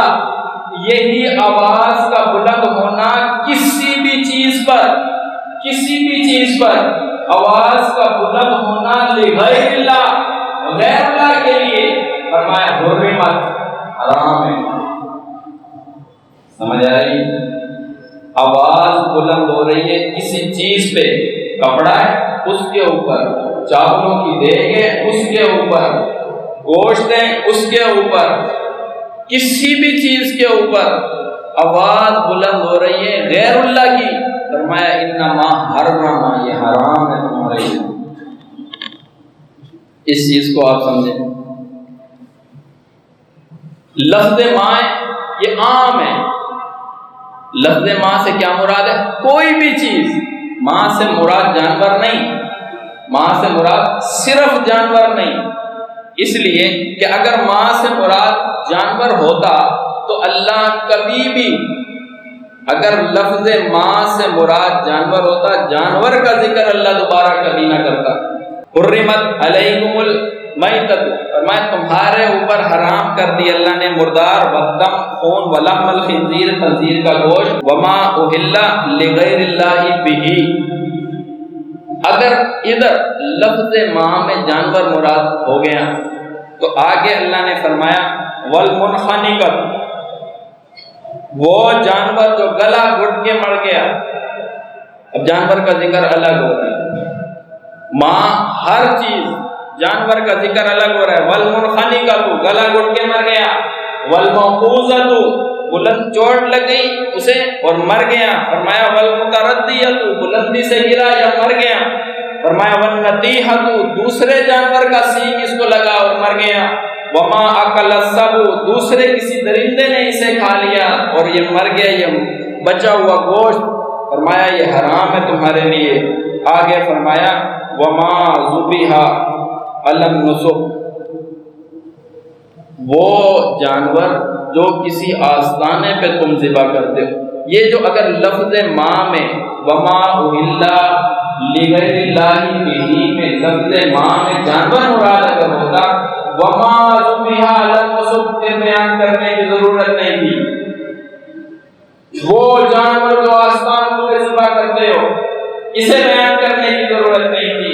یہی آواز کا بلند ہونا کسی بھی چیز پر آواز کا بلند ہونا لغیر اللہ، غیر اللہ کے لیے فرمایا حرمت، حرام ہے. سمجھ آ رہی؟ آواز بلند ہو رہی ہے کسی چیز پہ، کپڑا ہے اس کے اوپر، چاولوں کی دیگ ہے اس کے اوپر، گوشت ہے اس کے اوپر، کسی بھی چیز کے اوپر آواز بلند ہو رہی ہے غیر اللہ کی، فرمایا انما حرم، یہ حرام ہے تمہارے لیے. اس چیز کو آپ سمجھیں. لفظ ماں یہ عام ہے. لفظ ماں سے کیا مراد ہے؟ کوئی بھی چیز. ماں سے مراد جانور نہیں، ماں سے مراد صرف جانور نہیں. اس لیے کہ اگر ماں سے مراد جانور ہوتا تو اللہ کبھی بھی، اگر لفظ ماں سے مراد جانور ہوتا، جانور کا ذکر اللہ دوبارہ کبھی نہ کرتا. حرمت علیکم المیتۃ، فرمایا تمہارے اوپر حرام کر دی اللہ نے مردار، والدم خون، ولحم الخنزیر خنزیر کا گوشت، وما اہل لغیر اللہ بہ. اگر ادھر لفظ ماں میں جانور مراد ہو گیا تو آگے اللہ نے فرمایا والمنخنقۃ، وہ جانور جو گلا گھٹ کے مر گیا. اب جانور کا ذکر الگ ہو رہا ہے، ماں ہر چیز، جانور کا ذکر الگ ہو رہا ہے. والمنخنقۃ، گلا گھٹ کے مر گیا. والموقوذۃ، بلند چوٹ لگ گئی اسے اور مر گیا، فرمایا والمتردیۃ بلندی سے گرا یا مر گیا، فرمایا والنطیحۃ دوسرے جانور کا سینگ اس کو لگا اور مر گیا، وما اکل السبع دوسرے کسی درندے نے اسے کھا لیا اور یہ مر گیا، یہ بچا ہوا گوشت، فرمایا یہ حرام ہے تمہارے لیے۔ آگے فرمایا وما ذبح علی النصب وہ جانور جو کسی آستانے پہ تم ذبح کرتے ہو، یہ جو اگر لفظ ما میں وما اہل لغیر اللہ بہ میں لفظ ما میں جانور مراد اگر ہوتا، وما ذبح علی النصب کے بیان کرنے کی ضرورت نہیں تھی، وہ جانور جو آستانوں پہ ذبح کرتے ہو اسے بیان کرنے کی ضرورت نہیں تھی۔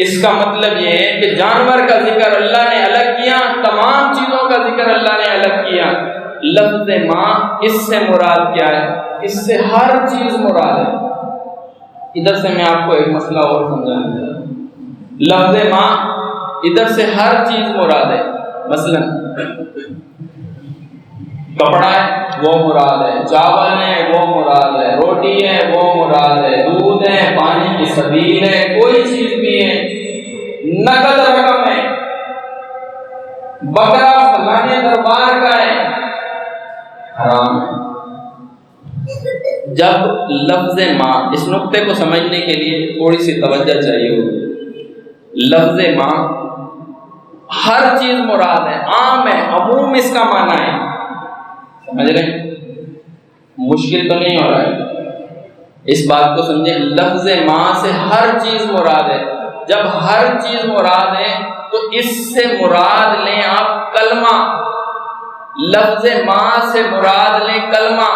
اس کا مطلب یہ ہے کہ جانور کا ذکر اللہ نے الگ کیا، تمام چیزوں کا ذکر اللہ نے الگ کیا۔ لفظ ماں اس سے مراد کیا ہے؟ اس سے ہر چیز مراد ہے۔ ادھر سے میں آپ کو ایک مسئلہ اور سمجھانا چاہتا ہوں۔ لفظ ماں ادھر سے ہر چیز مراد ہے، مثلا کپڑا ہے وہ مراد ہے، چاول ہے وہ مراد ہے، روٹی ہے وہ مراد ہے، دودھ ہے، پانی کی سبیل ہے، کوئی چیز بھی ہے، نقد رقم ہے، بکرا فلانے دربار کا ہے، حرام ہے۔ جب لفظ ماں، اس نقطے کو سمجھنے کے لیے تھوڑی سی توجہ چاہیے ہوگی، لفظ ماں ہر چیز مراد ہے، عام ہے، عموم اس کا معنی ہے، سمجھ رہے ہیں؟ مشکل تو نہیں ہو رہا ہے، اس بات کو سمجھیں۔ لفظ ماں سے ہر چیز مراد ہے، جب ہر چیز مراد ہے تو اس سے مراد لیں آپ کلمہ، لفظ ماں سے مراد لیں کلمہ،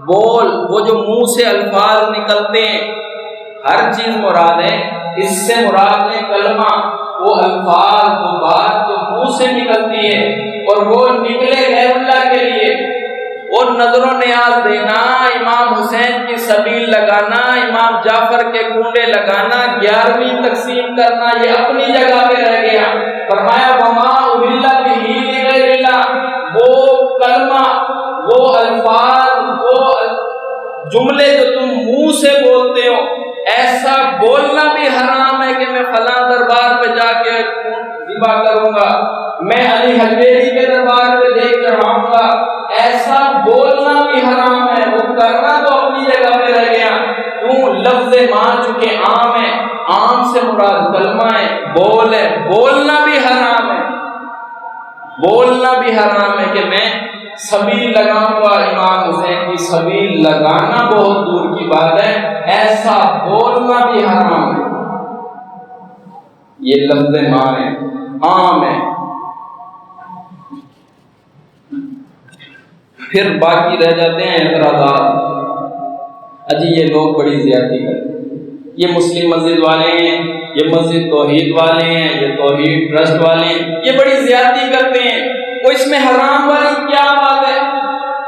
بول، وہ جو منہ سے الفاظ نکلتے ہیں، ہر چیز مراد ہے، اس سے مراد لیں کلمہ، وہ الفاظ وہ بات جو منہ سے نکلتی ہے اور وہ نکلے غیر اللہ کے لیے، اور نظر و نیاز دینا، امام حسین کی سبیل لگانا، امام جعفر کے کنڈے لگانا، 11ویں تقسیم کرنا، یہ اپنی جگہ پہ رہ گیا۔ فرمایا وما اہل بہ لغیر اللہ، وہ کلمہ، وہ الفاظ، وہ جملے جو تم منہ سے بولتے ہو، ایسا بولنا بھی حرام ہے کہ میں فلاں دربار پہ جا کے ذبح کروں گا، میں علی حجویری کے دربار پہ دیکھ چڑھاؤں گا، ایسا بولنا بھی حرام ہے، وہ کرنا تو اپنی جگہ پہ رہ گیا۔ کیوں؟ لفظ ماں چونکہ عام ہے، عام سے مراد کلمہ ہے، بول ہے، بولنا بھی حرام ہے، بولنا بھی حرام ہے کہ میں سبیل لگاؤں گا، امام حسین کی سبیل لگانا بہت دور کی بات ہے، ایسا بولنا بھی حرام ہے۔ یہ لفظ ماں ہے، عام ہے۔ پھر باقی رہ جاتے ہیں اعتراضات، اجی یہ لوگ بڑی زیادتی کرتے ہیں، یہ مسلم مسجد والے ہیں، یہ مسجد توحید والے ہیں، یہ توحید ٹرسٹ والے ہیں، یہ بڑی زیادتی کرتے ہیں، وہ اس میں حرام والی کیا بات ہے؟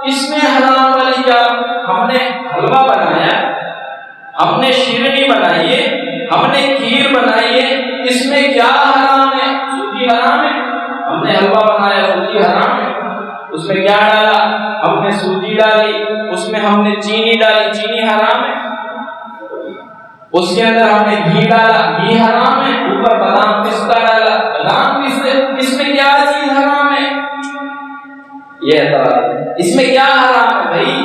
اس میں حرام والی کیا؟ ہم نے حلوہ بنایا، ہم نے شیرنی بنائی ہے، ہم نے کھیر بنائی ہے، اس میں کیا حرام ہے؟ سوجی حرام ہے؟ ہم نے حلوہ بنایا، سوجی حرام ہے؟ اس میں کیا ڈالا؟ ہم نے سوجی ڈالی، اس میں ہم نے چینی ڈالی، چینی حرام ہے؟ اس کے اندر ہم نے گھی ڈالا، گھی حرام ہے؟ اوپر بادام پستہ ڈالا، بادام پستے، اس میں کیا چیز حرام ہے؟ یہ اعتراض ہے، اس میں کیا حرام ہے بھائی؟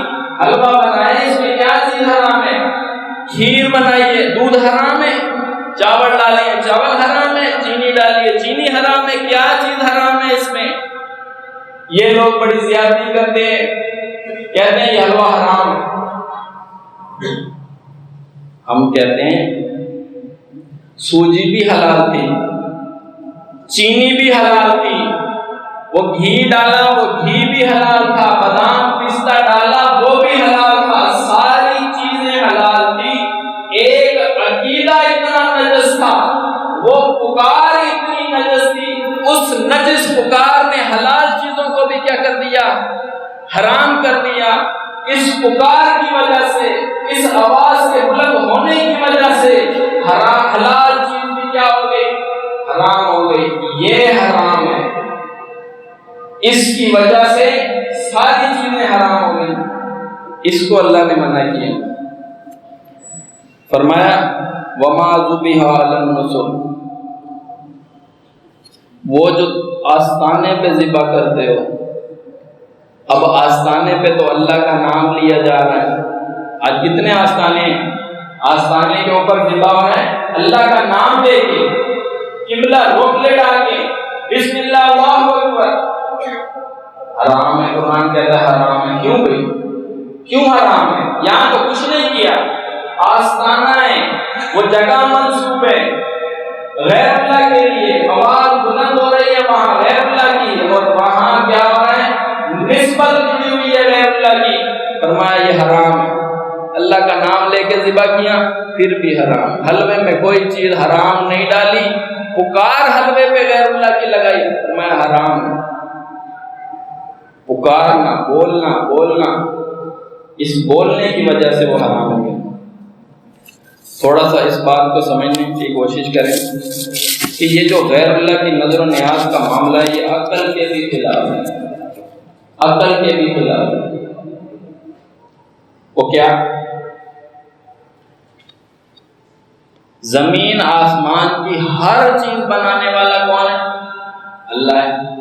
حلوہ بنائے، اس میں کیا چیز حرام ہے؟ کھیر بنائیے، دودھ حرام ہے؟ چاول ڈالیں، چاول حرام ہے؟ چینی ڈالیے، چینی حرام ہے؟ کیا چیز حرام ہے اس میں؟ یہ لوگ بڑی زیادتی کرتے ہیں، کہتے ہیں یہ حلوہ حرام ہے۔ ہم کہتے ہیں سوجی بھی حلال تھی، چینی بھی حلال تھی، وہ گھی ڈالا، وہ گھی بھی حلال تھا، بادام پستہ ڈالا، وہ بھی حلال تھا، ساری چیزیں حلال تھی، ایک عقیدہ اتنا نجس تھا، وہ پکار اتنی نجس تھی، اس نجس پکار نے حلال چیزوں کو بھی کیا کر دیا؟ حرام کر دیا۔ اس پکار کی وجہ سے، اس آواز کے بلند ہونے کی وجہ سے حلال چیز بھی کیا ہو گئی؟ حرام ہو گئی۔ یہ حرام ہے، اس کی وجہ سے ساری چیزیں حرام ہو گئی، اس کو اللہ نے منع کیا۔ فرمایا وما ذبح علی النصب، وہ جو آستانے پہ ذبح کرتے ہو، اب آستانے پہ تو اللہ کا نام لیا جا رہا ہے۔ آج کتنے آستانے ہیں، آستانے کے اوپر ذبح ہو رہا ہے اللہ کا نام لے کے، قبلہ رخ لے ڈال کے، بسم اللہ اللہ اکبر، حرام ہے۔ قرآن کہتا ہے حرام ہے۔ کیوں بھائی، کیوں حرام ہے؟ یہاں تو کچھ نہیں کیا، آستانہ ہے، وہ جگہ منسوب ہے غیر اللہ کے لیے، آواز بلند ہو رہی ہے وہاں غیر اللہ کی، اور وہاں کیا ہو رہا ہے، نسبت جڑی ہوئی ہے غیر اللہ کی۔ فرمایا یہ حرام ہے۔ اللہ کا نام لے کے ذبح کیا پھر بھی حرام۔ حلوے میں کوئی چیز حرام نہیں ڈالی، پکار حلوے پہ غیر اللہ کی لگائی، فرمایا حرام ہے۔ پکارنا، بولنا، اس بولنے کی وجہ سے وہ حرام ہو گیا۔ تھوڑا سا اس بات کو سمجھنے کی کوشش کریں کہ یہ جو غیر اللہ کی نظر و نیاز کا معاملہ ہے، یہ عقل کے بھی خلاف ہے، عقل کے بھی خلاف ہے۔ وہ کیا؟ زمین آسمان کی ہر چیز بنانے والا کون ہے؟ اللہ ہے۔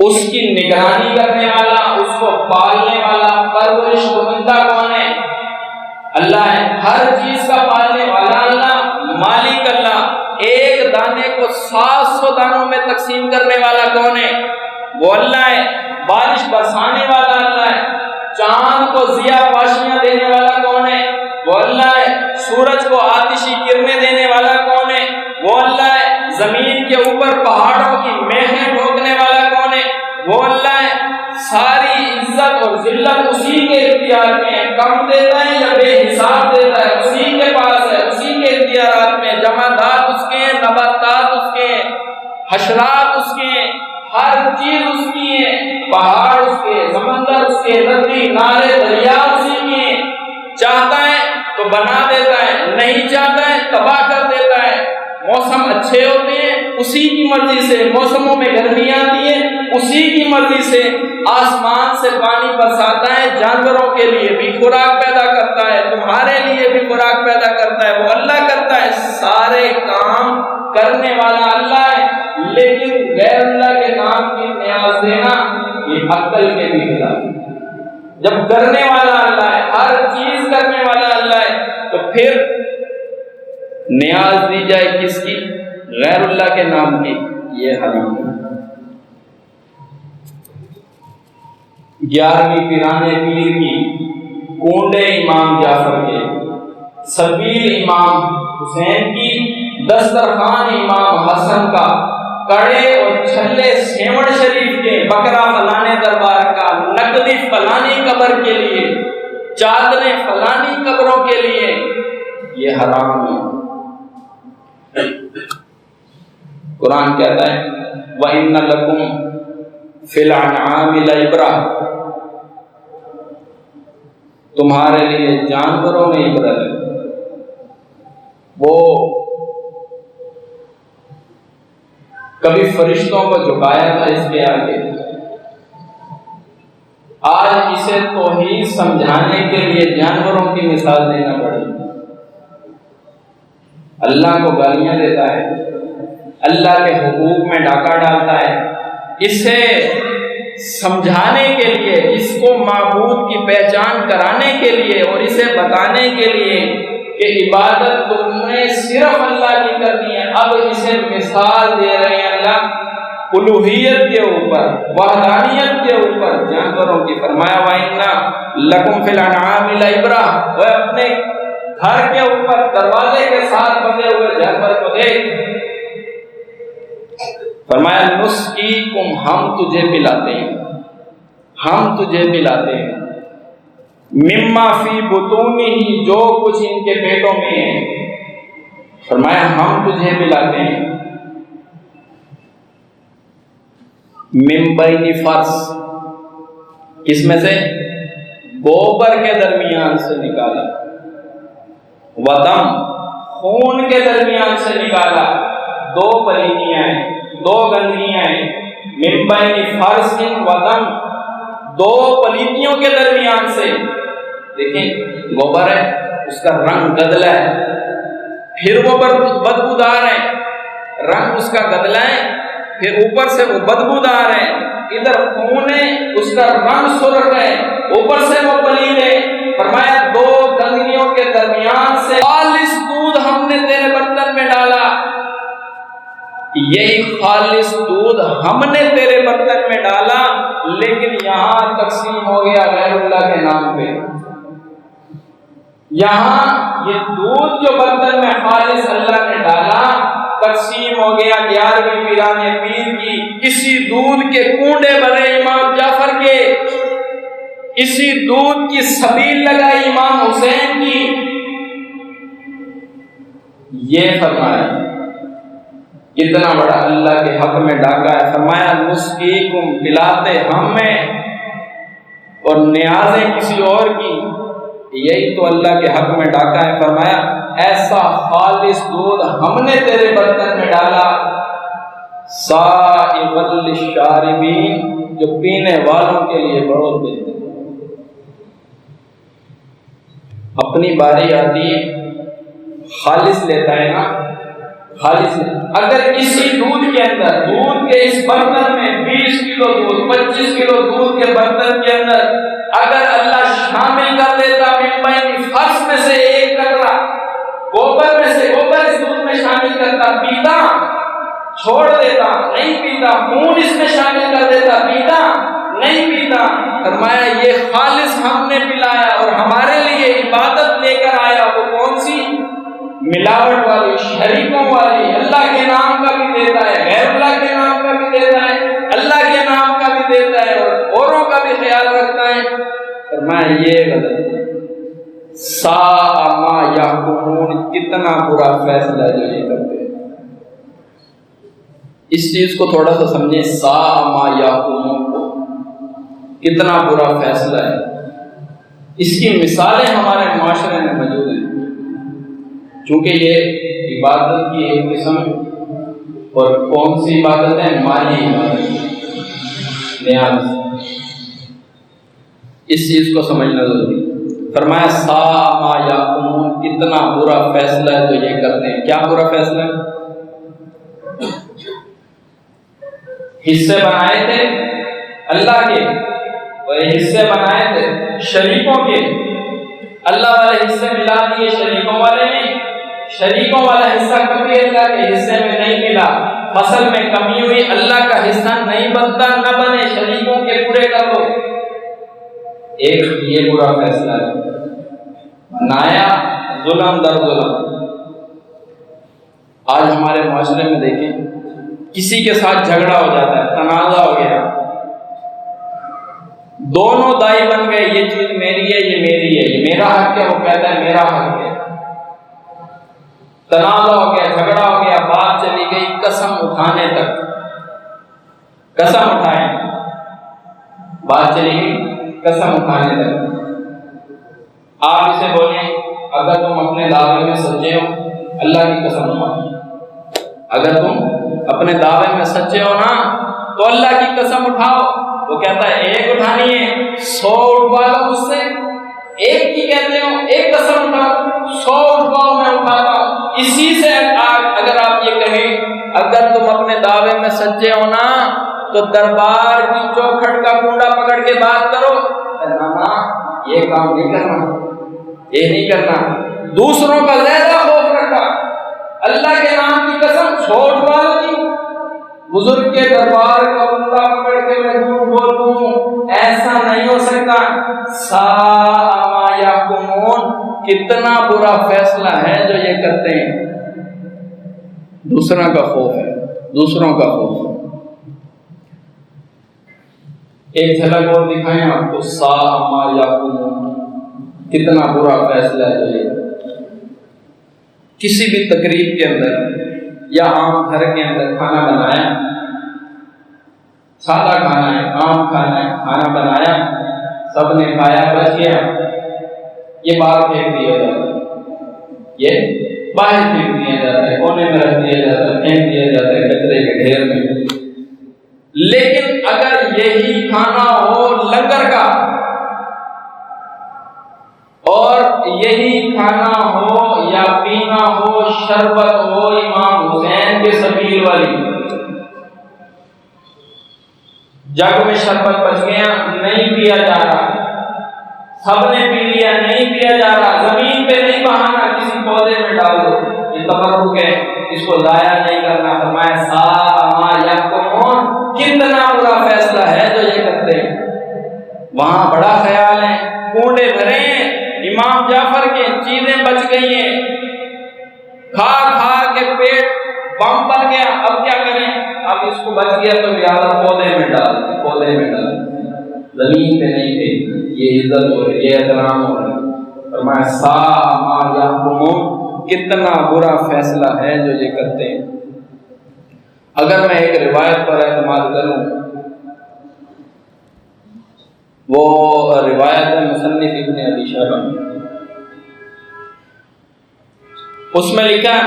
اس کی نگرانی کرنے والا، اس کو پالنے والا، پرورش کنندہ کون ہے؟ اللہ ہے۔ ہر چیز کا پالنے والا اللہ، مالک اللہ۔ ایک دانے کو 700 دانوں میں تقسیم کرنے والا کون ہے؟ وہ اللہ ہے۔ بارش برسانے والا اللہ ہے۔ چاند کو ضیاء پاشیاں دینے والا کون ہے؟ وہ اللہ ہے۔ سورج کو آتشی کرنیں دینے والا کون ہے؟ وہ اللہ ہے۔ زمین کے اوپر پہاڑوں کی میخیں ٹھوکنے والا کون ہے؟ وہ اللہ ہے۔ ساری عزت اور ذلت اسی کے اختیار میں ہے، کم دیتا ہے یا بے حساب دیتا ہے اسی کے پاس ہے، اسی کے اختیارات میں۔ جمادات اس کے ہیں، نباتات اس کے ہیں، حشرات اس کے ہیں، ہر چیز اس کی ہے۔ پہاڑ اس کے، سمندر اس کے، ندی نالے دریا اسی کے ہیں۔ چاہتا ہے تو بنا دیتا ہے، نہیں چاہتا ہے تباہ کر دیتا ہے۔ موسم اچھے ہوتے ہیں اسی کی مرضی سے، موسموں میں گرمی آتی ہے اسی کی مرضی سے۔ آسمان سے پانی برساتا ہے، جانوروں کے لیے بھی خوراک پیدا کرتا ہے، تمہارے لیے بھی خوراک پیدا کرتا ہے، وہ اللہ کرتا ہے۔ سارے کام کرنے والا اللہ ہے، لیکن غیر اللہ کے نام کی نیاز دینا یہ عقل کے بھی خلاف ہے۔ جب کرنے والا اللہ ہے، ہر چیز کرنے والا اللہ ہے، تو پھر نیاز دی جائے کس کی؟ غیر اللہ کے نام کی، یہ حرام ہے۔ 11ویں پیرانے پیر کی، کونڈے امام جعفر کے، سبیل امام حسین کی، دسترخوان امام حسن کا، کڑے اور چھلے سیوڑ شریف کے، بکرا فلانے دربار کا، نقدی فلانی قبر کے لیے، چادریں فلانی قبروں کے لیے، یہ حرام ہے۔ قرآن کہتا ہے وَإِنَّ لَكُمْ فِي الْأَنْعَامِ لَعِبْرَةً، تمہارے لیے جانوروں میں عبرت ہے۔ وہ کبھی فرشتوں کو جھکایا تھا اس کے آگے، آج اسے توحید سمجھانے کے لیے جانوروں کی مثال دینا پڑی۔ اللہ کو گالیاں دیتا ہے، اللہ کے حقوق میں ڈاکہ ڈالتا ہے، اسے سمجھانے کے لیے، اس کو معبود کی پہچان کرانے کے لیے اور اسے بتانے کے لیے کہ عبادت تم نے صرف اللہ کی کرنی ہے۔ اب اسے مثال دے رہے ہیں اللہ الوہیت کے اوپر، وحدانیت کے اوپر، جانوروں کی۔ فرمایا وَإِنَّ لَكُمْ فِي الْأَنْعَامِ لَعِبْرَةً، وہ اپنے گھر کے اوپر دروازے کے ساتھ بندھے ہوئے جانور کو دیکھ۔ فرمایا نسقیکم، ہم تجھے پلاتے ہیں، ہم تجھے پلاتے ہیں، مما فی بطونہ، جو کچھ ان کے پیٹوں میں ہے، فرمایا ہم تجھے پلاتے ہیں، من بین فرث، کس میں سے؟ گوبر کے درمیان سے نکالا، ودم، خون کے درمیان سے نکالا۔ دو پلیتیاں ہیں، دو گندگیاں ہیں، من بین فرث و دم، دو پلیتیوں کے درمیان سے. دیکھیں گوبر ہے، اس کا رنگ گدلا ہے، پھر وہ بدبودار ہے، رنگ اس کا گدلا ہے، پھر اوپر سے وہ بدبودار ہے. ادھر خون ہے، اس کا رنگ سرخ ہے، اوپر سے وہ پلید ہے. فرمایا دو گندگیوں کے درمیان سے خالص دودھ ہم نے تیرے برتن میں ڈالا. یہی خالص دودھ ہم نے تیرے برتن میں ڈالا، لیکن یہاں تقسیم ہو گیا غیر اللہ کے نام پہ. یہاں یہ دودھ جو برتن میں خالص اللہ نے ڈالا تقسیم ہو گیا 11ویں پیرانے پیر کی. اسی دودھ کے کنڈے بنے امام جعفر کے، اسی دودھ کی سبیل لگائی امام حسین کی. یہ فرمایا کتنا بڑا اللہ کے حق میں ڈاکہ ہے. فرمایا نسقیکم، پلاتے ہم میں اور نیازیں کسی اور کی. یہی تو اللہ کے حق میں ڈاکہ ہے. فرمایا ایسا خالص دودھ ہم نے تیرے برتن میں ڈالا، سائغ للشاربین، جو پینے والوں کے لیے بڑھو دیتے. اپنی باری آتی ہے، خالص لیتا ہے نا، خالص. اگر اسی دودھ کے اندر، دودھ کے اس برتن میں 20 کلو دودھ، 25 کلو دودھ کے برتن کے اندر اگر اللہ شامل کر دیتا من بین فرث میں سے ایک قطرہ، گوبر میں سے گوبر اس دودھ میں شامل کرتا، پیتا، چھوڑ دیتا نہیں پیتا. خون اس میں شامل کر دیتا، پیتا نہیں پیتا. فرمایا یہ خالص ہم نے پلایا اور ہمارے لیے عبادت لے کر آیا. وہ کون سی؟ ملاوٹ والی، شریکوں والی. اللہ کے نام کا بھی دیتا ہے، غیر اللہ کے نام کا بھی دیتا ہے، اللہ کے نام کا بھی دیتا ہے اور اوروں کا بھی خیال رکھتا ہے. فرمایا یہ غلط ہے. ساء ما یحکمون، کتنا برا فیصلہ جو یہ کرتے ہیں. اس چیز کو تھوڑا سا سمجھیں، ساء ما یحکمون کو، کتنا برا فیصلہ ہے. اس کی مثالیں ہمارے معاشرے میں موجود ہیں. چونکہ یہ عبادت کی ایک قسم، اور کون سی عبادت ہے؟ مالی عبادت، نیاز. اس چیز کو سمجھنا ضروری. فرمایا ساء ما یحکمون، کتنا برا فیصلہ ہے جو یہ کرتے ہیں. کیا برا فیصلہ ہے؟ حصے بنائے تھے اللہ کے، وہ حصے بنائے تھے شریکوں کے. اللہ والے حصے ملا دیے شریکوں والے نے. شریکوں والا حصہ کبھی اللہ کے حصے میں نہیں ملا. فصل میں کمی ہوئی، اللہ کا حصہ نہیں بنتا، نہ بنے، شریکوں کے پورے کر دو. ایک یہ برا فیصلہ ہے. بنایا ظلم در ظلم. آج ہمارے معاشرے میں دیکھیں، کسی کے ساتھ جھگڑا ہو جاتا ہے، تنازع ہو گیا، دونوں دائی بن گئے، یہ چیز میری ہے، یہ میری ہے، یہ میرا حق ہے، وہ کہتا ہے میرا حق ہے. تنازع ہو گیا، جھگڑا ہو گیا، بات چلی گئی قسم اٹھانے تک. قسم اٹھائیں، بات چلی گئی قسم اٹھانے تک. آپ اسے بولیں اگر تم اپنے دعوے میں سچے ہو، اللہ کی قسم اٹھاؤ، اگر تم اپنے دعوے میں سچے ہو نا تو اللہ کی قسم اٹھاؤ. وہ کہتا ہے ایک اٹھانی ہے، 100 اٹھوا لو مجھ سے. ایک کی کہتے ہو، ایک قسم اٹھاؤ، 100 اٹھواؤ، میں اٹھاتا ہوں. اسی سے اگر آپ یہ کہیں اگر تم اپنے دعوے میں سچے ہو نا تو دربار کی چوکھٹ کا کنڈا پکڑ کے بات کرو. نا یہ کام نہیں کرنا، یہ نہیں کرنا. دوسروں کا زیادہ خوف رکھا. اللہ کے نام کی قسم 100 اٹھوا دی. بزرگ کے دربار کا کنڈا پکڑ کے میں جھوٹ بولوں، ایسا نہیں ہو سکتا. ساء ما یحکمون، کتنا برا فیصلہ ہے جو یہ کرتے ہیں. دوسروں کا خوف ہے، دوسروں کا خوف. ایک جھلک اور دکھائیں آپ کو، ساء ما یحکمون، کتنا برا فیصلہ ہے جو یہ. کسی بھی تقریب کے اندر یا عام گھر کے اندر کھانا بنایا، سادہ کھانا ہے، عام کھانا ہے، کھانا بنایا، سب نے کھایا، بچ گیا، یہ باہر پھینک دیا جاتا ہے، یہ باہر پھینک دیا جاتا ہے، کونے میں رکھ دیا جاتا ہے، پھینک دیا جاتا ہے کچرے کے ڈھیر میں. لیکن اگر یہی کھانا ہو لنگر کا اور یہی کھانا ہو یا پینا ہو شربت ہو امام حسین کے سبیل والی، جگ میں شربت بچ گیا نہیں پیا جا رہا، سب نے پی لیا نہیں پیا جا رہا، زمین پہ نہیں بہانا، کسی پودے میں ڈال دو، یہ تبرک ہے، اس کو ضائع نہیں کرنا۔ فرمایا ساء ما یحکمون، کتنا برا فیصلہ ہے جو یہ کرتے ہیں۔ وہاں بڑا خیال ہے، کنڈے بھرے ہیں امام جعفر کے، چیزیں بچ گئی ہیں، کھا کھا کے پیٹ بم بن گیا، اب کیا کریں؟ اب اس کو بچ گیا تو لہٰذا پودے میں ڈال، پودے میں ڈال، زمین پہ نہیں تھے۔ یہ عزت ہو رہی ہے، یہ احترام ہو رہا ہے۔ فرمایا ساء ما یحکمون، کتنا برا فیصلہ ہے جو یہ کرتے ہیں۔ اگر میں ایک روایت پر اعتماد کروں، وہ روایت ہے مصنف ابن ابی شیبہ، اس میں لکھا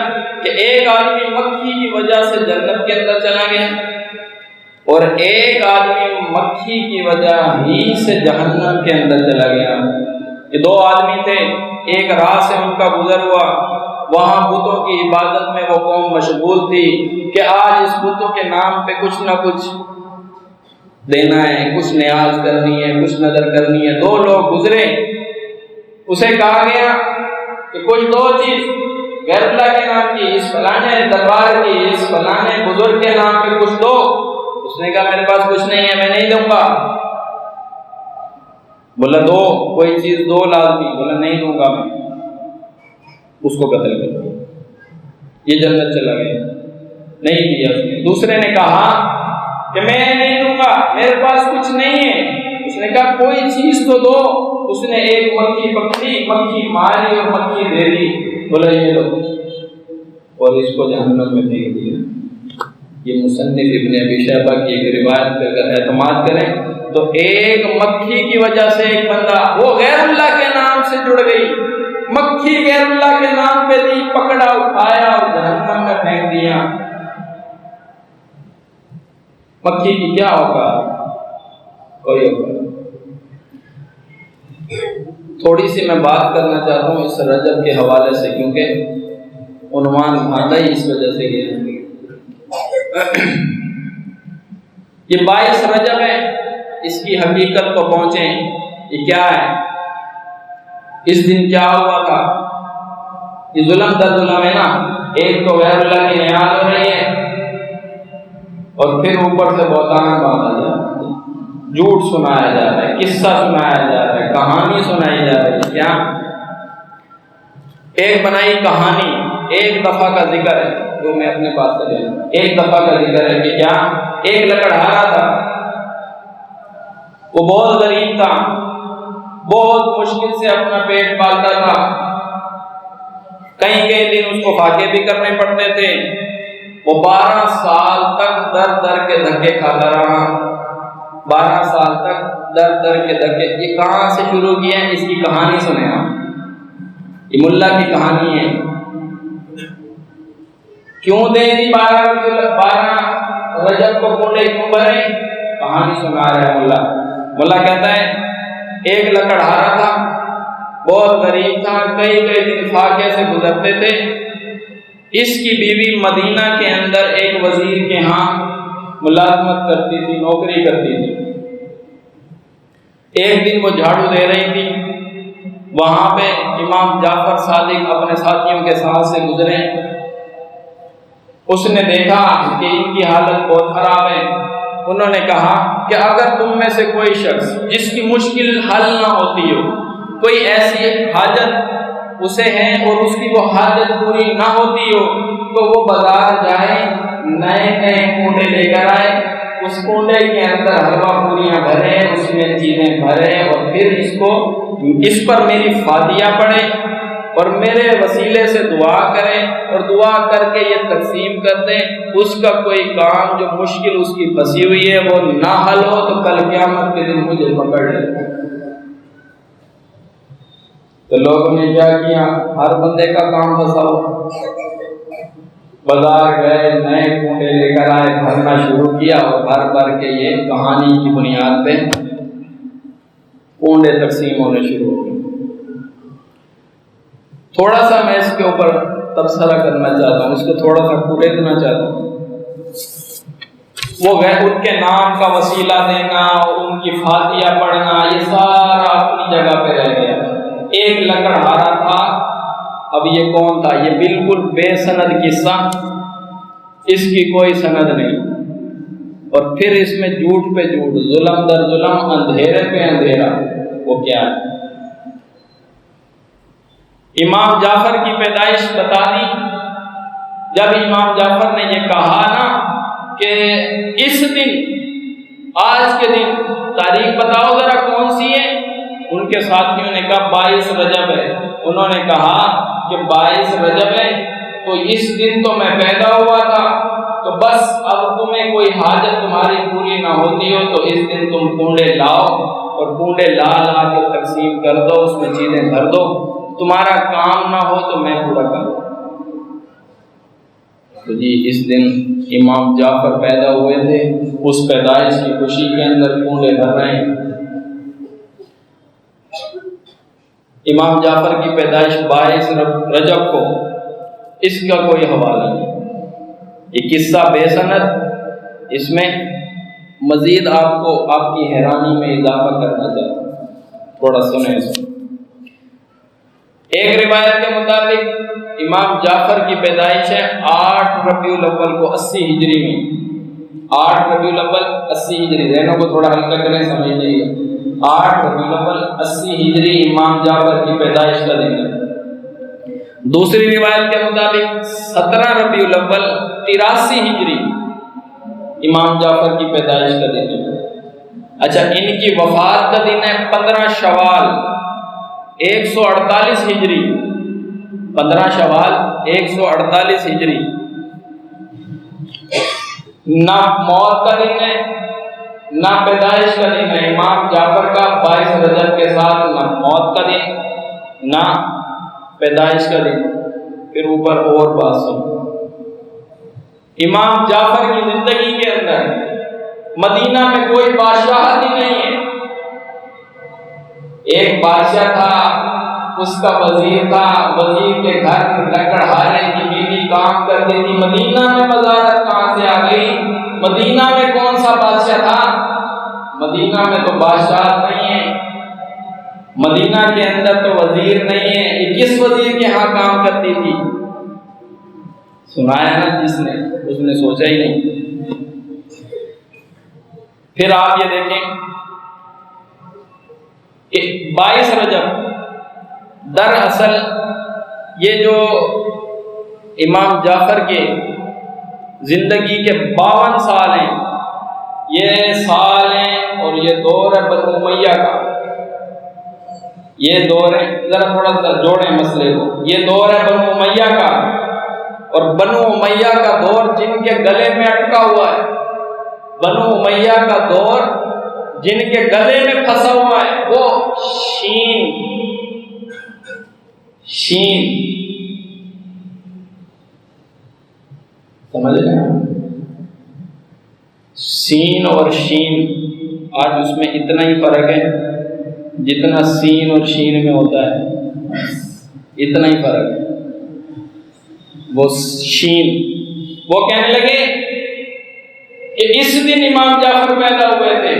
کہ ایک آدمی مکھی کی وجہ سے جنت کے اندر چلا گیا اور ایک آدمی مکھی کی وجہ ہی سے جہنم کے اندر چلا گیا۔ یہ دو آدمی تھے، ایک راہ سے ان کا گزر ہوا، وہاں بتوں کی عبادت میں وہ قوم مشغول تھی کہ آج اس بتوں کے نام پہ کچھ نہ کچھ دینا ہے، کچھ نیاز کرنی ہے، کچھ نظر کرنی ہے۔ دو لوگ گزرے، اسے کہا گیا کہ کچھ دو چیز غیر اللہ کے نام کی، اس فلانے دربار کی، اس فلانے بزرگ کے نام پہ کچھ دو۔ اس نے کہا میرے پاس کچھ نہیں ہے، میں نہیں دوں گا۔ بولا دو، کوئی چیز دو لازمی، بولا نہیں دوں گا میں، اس کو قتل کر دیا۔ یہ جنت چلا گیا، نہیں دیا اس نے۔ دوسرے نے کہا کہ میں نہیں دوں گا، میرے پاس کچھ نہیں ہے۔ اس نے کہا کوئی چیز تو دو۔ اس نے ایک مکھی پکڑی، مکھی ماری اور مکھی دے دی، بولا یہ لو، اور اس کو جہنم میں پھینک دیا۔ یہ مصنف ابن ابی شیبہ کی ایک روایت پہ اگر اعتماد کریں تو ایک مکھی کی وجہ سے ایک بندہ، وہ غیر اللہ کے نام سے جڑ گئی، مکھی غیر اللہ کے نام پہ دی، پکڑا اٹھایا اور جہنم میں پھینک دیا۔ مکھی کی کیا اوقات؟ کوئی اوقات۔ تھوڑی سی میں بات کرنا چاہتا ہوں اس رجب کے حوالے سے، کیونکہ عنوان بھاندا ہی اس وجہ سے گیا۔ یہ 22 رجب ہے، اس کی حقیقت کو پہنچیں، یہ کیا ہے، اس دن کیا ہوا تھا۔ یہ ظلم در ظلم ہے نا، ایک تو غیر اللہ کی نیاز ہو رہی ہے اور پھر اوپر سے بہتان باندھا جا رہا ہے، جھوٹ سنایا جا رہا ہے، قصہ سنایا جا رہا ہے، کہانی سنائی جا رہی ہے۔ کیا ایک بنائی کہانی، ایک دفعہ کا ذکر ہے جو میں اپنے پاس سے لے لوں۔ ایک دفعہ کا ذکر ہے کہ کیا ایک لکڑہارا تھا، وہ بہت غریب تھا، بہت مشکل سے اپنا پیٹ پالتا تھا، کئی دن اس کو فاقے بھی کرنے پڑتے تھے۔ وہ 12 سال تک در در کے دھکے کھاتا رہا، 12 سال تک در در کے دھکے۔ یہ کہاں سے شروع کیا ہے، اس کی کہانی سنیں آپ، یہ ملا کی کہانی ہے۔ کیوں دے دی 12 رجب کو کنڈے کیوں بھرے؟ کہانی سنا رہا ہے ملا۔ ملا کہتا ہے ایک لکڑہارا تھا، بہت غریب تھا، کئی دن فاقے سے گزرتے تھے۔ اس کی بیوی مدینہ کے اندر ایک وزیر کے ہاں ملازمت کرتی تھی، نوکری کرتی تھی۔ ایک دن وہ جھاڑو دے رہی تھی، وہاں پہ امام جعفر صادق اپنے ساتھیوں کے ساتھ سے گزرے۔ اس نے دیکھا کہ ان کی حالت بہت خراب ہے۔ انہوں نے کہا کہ اگر تم میں سے کوئی شخص جس کی مشکل حل نہ ہوتی ہو، کوئی ایسی حاجت اسے ہے اور اس کی وہ حاجت پوری نہ ہوتی ہو، تو وہ بازار جائے، نئے کنڈے لے کر آئے، اس کنڈے کے اندر حلوہ پوریاں بھرے، اس میں چیزیں بھرے، اور پھر اس پر میری فاتحہ پڑھے اور میرے وسیلے سے دعا کرے، اور دعا کر کے یہ تقسیم کر دیں۔ اس کا کوئی کام جو مشکل اس کی پھنسی ہوئی ہے وہ نہ حل ہو تو کل قیامت کے دن مجھے پکڑ لے۔ تو لوگوں نے کیا کیا، ہر بندے کا کام پھنسا ہو، بازار گئے، نئے کنڈے لے کر آئے، بھرنا شروع کیا اور بھر بھر کے یہ کہانی کی بنیاد پہ کنڈے تقسیم ہونے شروع ہو گئے۔ تھوڑا سا میں اس کے اوپر تبصرہ کرنا چاہتا ہوں، اس کو تھوڑا سا کریدنا چاہتا ہوں۔ وہ ان کے نام کا وسیلہ دینا اور ان کی فاتحہ پڑھنا، یہ سارا اپنی جگہ پہ رہ گیا۔ ایک لکڑہارا تھا، اب یہ کون تھا؟ یہ بالکل بے سند قصہ، اس کی کوئی سند نہیں، اور پھر اس میں جھوٹ پہ جھوٹ، ظلم در ظلم، اندھیرے پہ اندھیرا۔ وہ کیا ہے؟ امام جعفر کی پیدائش بتا دی۔ جب امام جعفر نے یہ کہا نا کہ اس دن، آج کے دن تاریخ بتاؤ ذرا کون سی ہے، ان کے ساتھیوں نے کہا 22 رجب ہے۔ انہوں نے کہا کہ 22 رجب ہے تو اس دن تو میں پیدا ہوا تھا، تو بس اب تمہیں کوئی حاجت تمہاری پوری نہ ہوتی ہو تو اس دن تم کنڈے لاؤ اور کنڈے لا لا کے تقسیم کر دو، اس میں چیزیں بھر دو، تمہارا کام نہ ہو تو میں پورا کروں۔ تو جی اس دن امام جعفر پیدا ہوئے تھے، اس پیدائش کی خوشی کے اندر کنڈے بھر رہے ہیں۔ امام جعفر کی پیدائش 22 رجب کو، اس کا کوئی حوالہ نہیں، یہ قصہ بے سند۔ اس میں مزید آپ کو آپ کی حیرانی میں اضافہ کرنا چاہتا ہوں، تھوڑا سنیں اس میں۔ ایک روایت کے مطابق امام جعفر کی پیدائش ہے 8 ربیع الاول کو 80 ہجری میں۔ 8 ربیع الاول 80 ہجری، ذہنوں کو تھوڑا ہلکا کریں، سمجھ لیجیے۔ 8 ربیع الاول 80 ہجری امام جعفر کی پیدائش کا دن ہے۔ دوسری روایت کے مطابق 17 ربیع الاول 83 ہجری امام جعفر کی پیدائش کا دن ہے۔ اچھا، ان کی وفات کا دن ہے 15 شوال 148 ہجری، 15 شوال 148 ہجری۔ نہ موت کا دن ہے نہ پیدائش کا دن ہے امام جعفر کا 22 رجب کے ساتھ، نہ موت کا دن نہ پیدائش کا دن۔ پھر اوپر اور بات سن، امام جعفر کی زندگی کے اندر مدینہ میں کوئی بادشاہ ہی نہیں ہے۔ ایک بادشاہ تھا، اس کا وزیر تھا، وزیر کے گھر لکڑہارے کی بیوی کام کرتی تھی۔ مدینہ میں وزارت کہاں سے آ گئی؟ مدینہ میں کون سا بادشاہ تھا؟ مدینہ میں تو بادشاہ نہیں ہے، مدینہ کے اندر تو وزیر نہیں ہے۔ یہ کس وزیر کے ہاں کام کرتی تھی؟ سنایا نا جس نے، اس نے سوچا ہی نہیں۔ پھر آپ یہ دیکھیں کہ 22 رجب، دراصل یہ جو امام جعفر کے زندگی کے 52 سال ہیں، یہ سال ہیں اور یہ دور ہے بنو امیہ کا۔ یہ دور ہے، ذرا تھوڑا سا جوڑیں مسئلے کو، یہ دور ہے بنو امیہ کا، اور بنو امیہ کا دور جن کے گلے میں اٹکا ہوا ہے، بنو امیہ کا دور جن کے گلے میں پھنسا ہوا ہے، وہ شین سمجھ رہے ہیں؟ سین اور شین، آج اس میں اتنا ہی فرق ہے جتنا سین اور شین میں ہوتا ہے، اتنا ہی فرق ہے۔ وہ شین، وہ کہنے لگے کہ اس دن امام جعفر پیدا ہوئے تھے،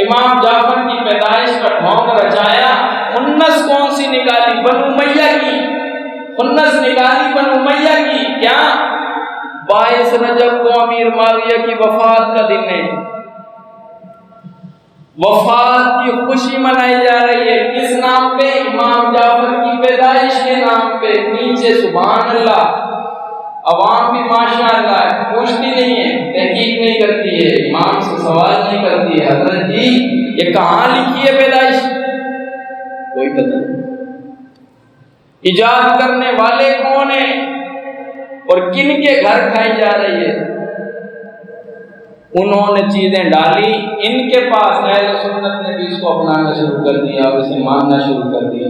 امام جعفر کی پیدائش کا ڈھونگ رچایا، خنس کون سی نکالی؟ بنو امیہ کی خنس نکالی، بنو امیہ کی۔ کیا 22 رجب کو امیر معاویہ کی وفات کا دن ہے، وفات کی خوشی منائی جا رہی ہے، کس نام پہ؟ امام جعفر کی پیدائش کے نام پہ۔ نیچے سبحان اللہ، عوام بھی ماشاءاللہ پوچھتی نہیں ہے، تحقیق نہیں کرتی ہے، امام سے سوال نہیں کرتی ہے، حضرت جی یہ کہاں لکھی ہے پیدائش؟ کوئی پتہ نہیں۔ ایجاد کرنے والے کون ہیں اور کن کے گھر کھائی جا رہی ہے؟ انہوں نے چیزیں ڈالی ان کے پاس، اہل سنت نے بھی اس کو اپنانا شروع کر دیا اور اسے ماننا شروع کر دیا۔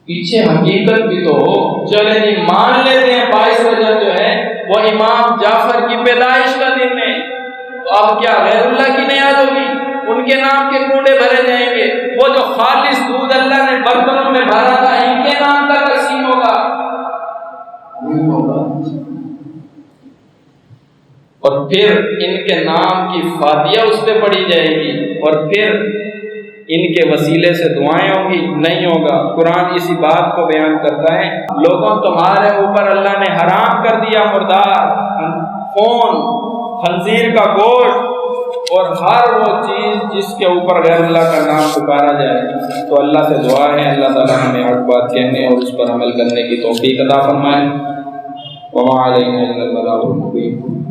پیچھے حقیقت بھی تو ہو. چلے جی مان لیتے ہیں 22 رجب جو ہے وہ امام جعفر کی پیدائش کا دن ہے، تو اب کیا غیر اللہ کی نیاز ہوگی؟ ان کے نام کے کنڈے بھرے جائیں گے؟ وہ جو خالص دودھ اللہ نے برتنوں میں بھرا تھا ان کے نام کا تقسیم ہوگا؟ نہیں ہوگا. اور پھر ان کے نام کی فاتحہ اس پہ پڑھی جائے گی اور پھر ان کے وسیلے سے دعائیں ہوں گی؟ نہیں ہوگا. قرآن اسی بات کو بیان کرتا ہے، لوگوں تمہارے اوپر اللہ نے حرام کر دیا مردار، خون، خنزیر کا گوشت اور ہر وہ چیز جس کے اوپر غیر اللہ کا نام پکارا جائے. تو اللہ سے دعا ہے اللہ تعالیٰ ہمیں حق بات کہنے اور اس پر عمل کرنے کی توفیق عطا فرمائے. وما علینا الا البلاغ المبین.